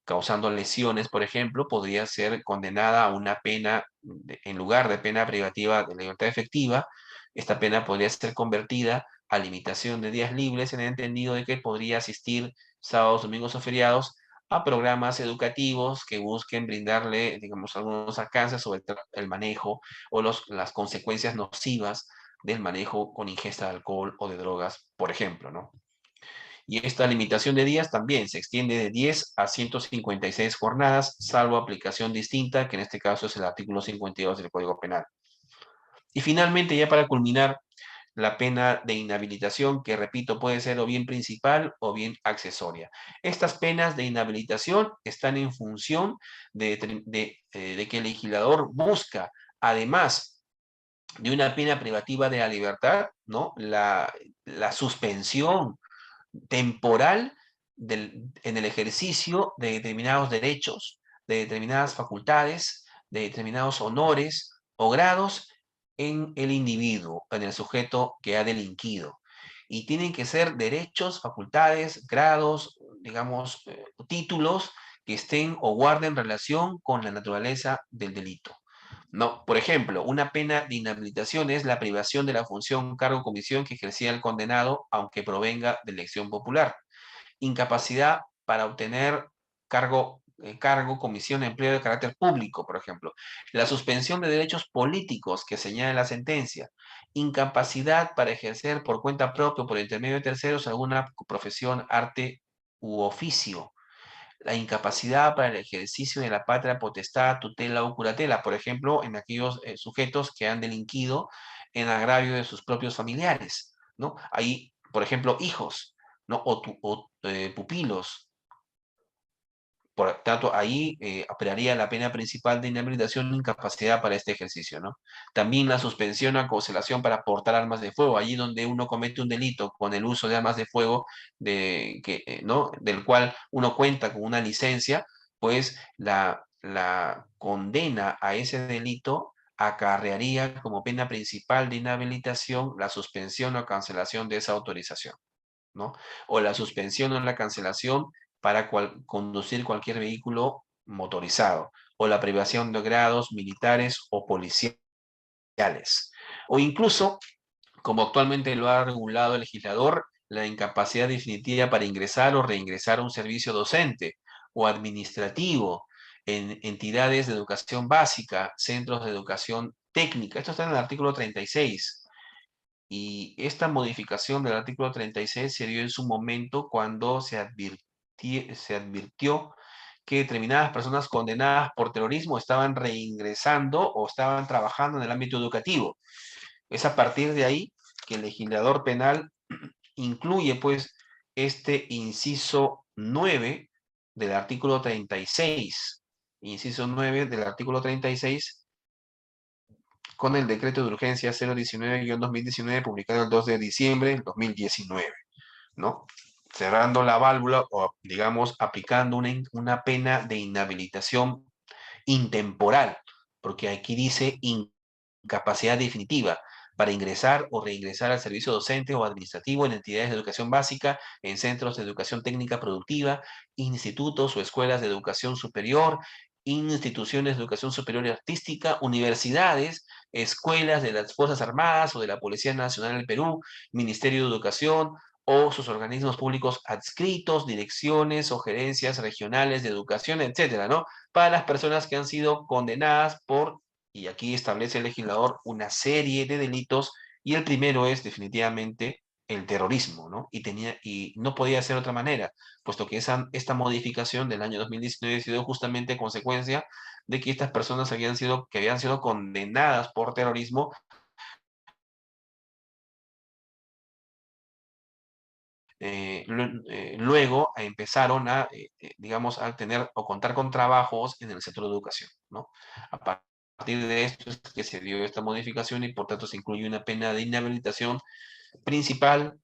causando lesiones, por ejemplo, podría ser condenada a una pena, en lugar de pena privativa de libertad efectiva, esta pena podría ser convertida a limitación de días libres en el entendido de que podría asistir sábados, domingos o feriados a programas educativos que busquen brindarle, digamos, algunos alcances sobre el manejo o las consecuencias nocivas del manejo con ingesta de alcohol o de drogas, por ejemplo, ¿no? Y esta limitación de días también se extiende de 10 a 156 jornadas, salvo aplicación distinta, que en este caso es el artículo 52 del Código Penal. Y finalmente, ya para culminar, la pena de inhabilitación, que repito, puede ser o bien principal o bien accesoria. Estas penas de inhabilitación están en función de que el legislador busca, además de una pena privativa de la libertad, ¿no? La suspensión temporal en el ejercicio de determinados derechos, de determinadas facultades, de determinados honores o grados en el individuo, en el sujeto que ha delinquido. Y tienen que ser derechos, facultades, grados, digamos, títulos que estén o guarden relación con la naturaleza del delito. No, por ejemplo, una pena de inhabilitación es la privación de la función, cargo o comisión que ejercía el condenado, aunque provenga de elección popular. Incapacidad para obtener comisión, empleo de carácter público, por ejemplo. La suspensión de derechos políticos que señala la sentencia. Incapacidad para ejercer por cuenta propia o por intermedio de terceros alguna profesión, arte u oficio. La incapacidad para el ejercicio de la patria potestad, tutela o curatela, por ejemplo, en aquellos sujetos que han delinquido en agravio de sus propios familiares, ¿no? Hay, por ejemplo, hijos, ¿no? Pupilos. Por tanto, ahí operaría la pena principal de inhabilitación, incapacidad para este ejercicio, ¿no? También la suspensión o cancelación para portar armas de fuego, allí donde uno comete un delito con el uso de armas de fuego, ¿no? Del cual uno cuenta con una licencia, pues la condena a ese delito acarrearía como pena principal de inhabilitación la suspensión o cancelación de esa autorización, ¿no? O la suspensión o la cancelación para conducir cualquier vehículo motorizado, o la privación de grados militares o policiales, o incluso, como actualmente lo ha regulado el legislador, la incapacidad definitiva para ingresar o reingresar a un servicio docente o administrativo en entidades de educación básica, centros de educación técnica. Esto está en el artículo 36. Y esta modificación del artículo 36 se dio en su momento cuando se advirtió que determinadas personas condenadas por terrorismo estaban reingresando o estaban trabajando en el ámbito educativo. Es a partir de ahí que el legislador penal incluye, pues, este inciso 9 del artículo 36. Inciso 9 del artículo 36 con el decreto de urgencia 019-2019 publicado el 2 de diciembre del 2019, ¿no? Cerrando la válvula o, digamos, aplicando una pena de inhabilitación intemporal, porque aquí dice incapacidad definitiva para ingresar o reingresar al servicio docente o administrativo en entidades de educación básica, en centros de educación técnica productiva, institutos o escuelas de educación superior, instituciones de educación superior y artística, universidades, escuelas de las Fuerzas Armadas o de la Policía Nacional del Perú, Ministerio de Educación o sus organismos públicos adscritos, direcciones o gerencias regionales de educación, etcétera, ¿no? Para las personas que han sido condenadas por, y aquí establece el legislador, una serie de delitos, y el primero es definitivamente el terrorismo, ¿no? Y no podía ser de otra manera, puesto que esta modificación del año 2019 ha sido justamente consecuencia de que estas personas que habían sido condenadas por terrorismo, luego empezaron a, digamos, a tener o contar con trabajos en el sector de educación, ¿no? A partir de esto es que se dio esta modificación y por tanto se incluye una pena de inhabilitación principal,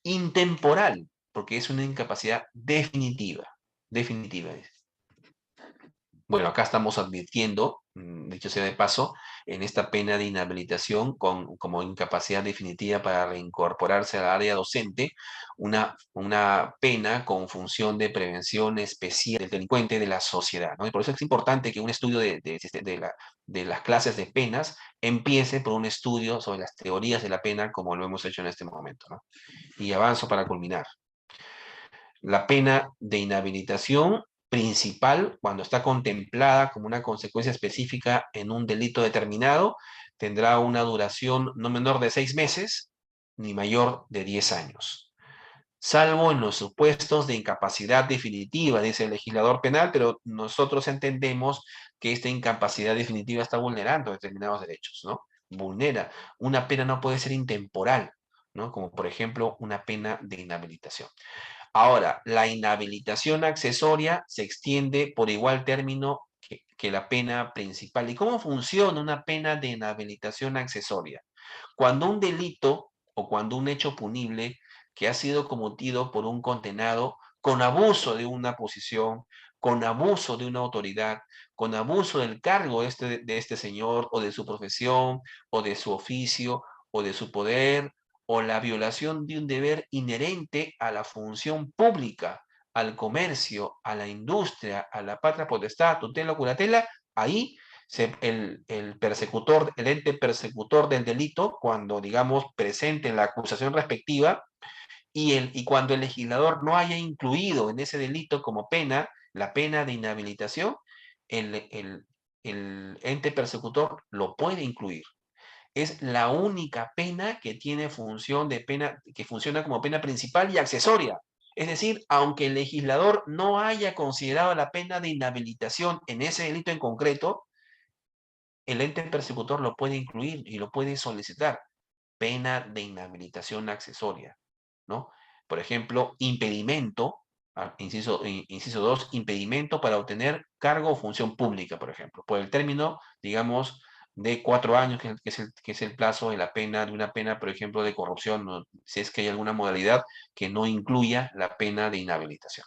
intemporal, porque es una incapacidad definitiva. Definitiva es. Bueno, acá estamos advirtiendo, dicho sea de paso, en esta pena de inhabilitación como incapacidad definitiva para reincorporarse al área docente, una pena con función de prevención especial del delincuente de la sociedad, ¿no? Y por eso es importante que un estudio de las clases de penas empiece por un estudio sobre las teorías de la pena, como lo hemos hecho en este momento, ¿no? Y avanzo para culminar. La pena de inhabilitación principal, cuando está contemplada como una consecuencia específica en un delito determinado, tendrá una duración no menor de 6 meses ni mayor de 10 años. Salvo en los supuestos de incapacidad definitiva, dice el legislador penal, pero nosotros entendemos que esta incapacidad definitiva está vulnerando determinados derechos, ¿no? Vulnera. Una pena no puede ser intemporal, ¿no? Como por ejemplo una pena de inhabilitación. Ahora, la inhabilitación accesoria se extiende por igual término que la pena principal. ¿Y cómo funciona una pena de inhabilitación accesoria? Cuando un delito o cuando un hecho punible que ha sido cometido por un condenado con abuso de una posición, con abuso de una autoridad, con abuso del cargo de este señor o de su profesión o de su oficio o de su poder o la violación de un deber inherente a la función pública, al comercio, a la industria, a la patria potestad, tutela o curatela, ahí el persecutor, el ente persecutor del delito, cuando, digamos, presente la acusación respectiva, y cuando el legislador no haya incluido en ese delito como pena, la pena de inhabilitación, el ente persecutor lo puede incluir. Es la única pena que tiene función de pena, que funciona como pena principal y accesoria. Es decir, aunque el legislador no haya considerado la pena de inhabilitación en ese delito en concreto, el ente persecutor lo puede incluir y lo puede solicitar. Pena de inhabilitación accesoria, ¿no? Por ejemplo, impedimento, inciso 2, impedimento para obtener cargo o función pública, por ejemplo, por el término, digamos, de 4 años, que es el plazo de la pena, de una pena, por ejemplo, de corrupción, ¿no? Si es que hay alguna modalidad que no incluya la pena de inhabilitación,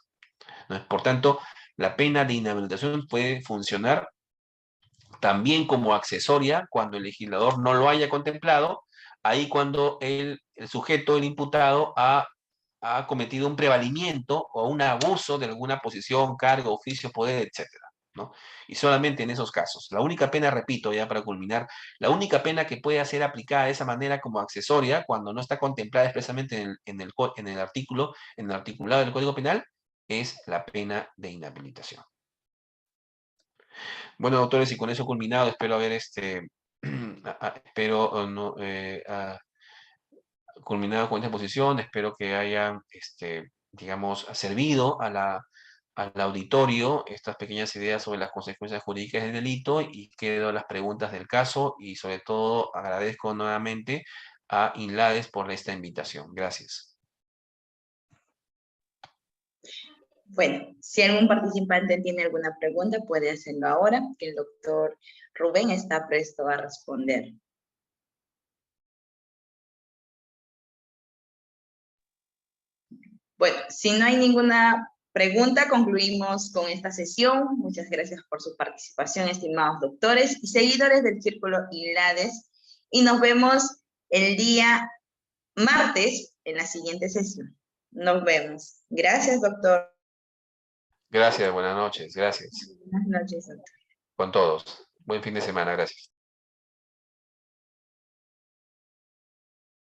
¿no? Por tanto, la pena de inhabilitación puede funcionar también como accesoria cuando el legislador no lo haya contemplado, ahí cuando el sujeto, el imputado, ha cometido un prevalimiento o un abuso de alguna posición, cargo, oficio, poder, etcétera, ¿no? Y solamente en esos casos. La única pena, repito, ya para culminar, la única pena que puede ser aplicada de esa manera como accesoria, cuando no está contemplada expresamente en el artículo, en el articulado del Código Penal, es la pena de inhabilitación. Bueno, doctores, y con eso culminado, espero haber espero no, culminado con esta exposición, espero que hayan, digamos, servido al auditorio estas pequeñas ideas sobre las consecuencias jurídicas del delito y quedo las preguntas del caso y sobre todo agradezco nuevamente a INLADES por esta invitación. Gracias. Bueno, si algún participante tiene alguna pregunta, puede hacerlo ahora, que el doctor Rubén está presto a responder. Bueno, si no hay ninguna pregunta, concluimos con esta sesión. Muchas gracias por su participación, estimados doctores y seguidores del Círculo INLADES. Y nos vemos el día martes en la siguiente sesión. Nos vemos. Gracias, doctor. Gracias, buenas noches, gracias. Buenas noches, doctor. Con todos. Buen fin de semana, gracias.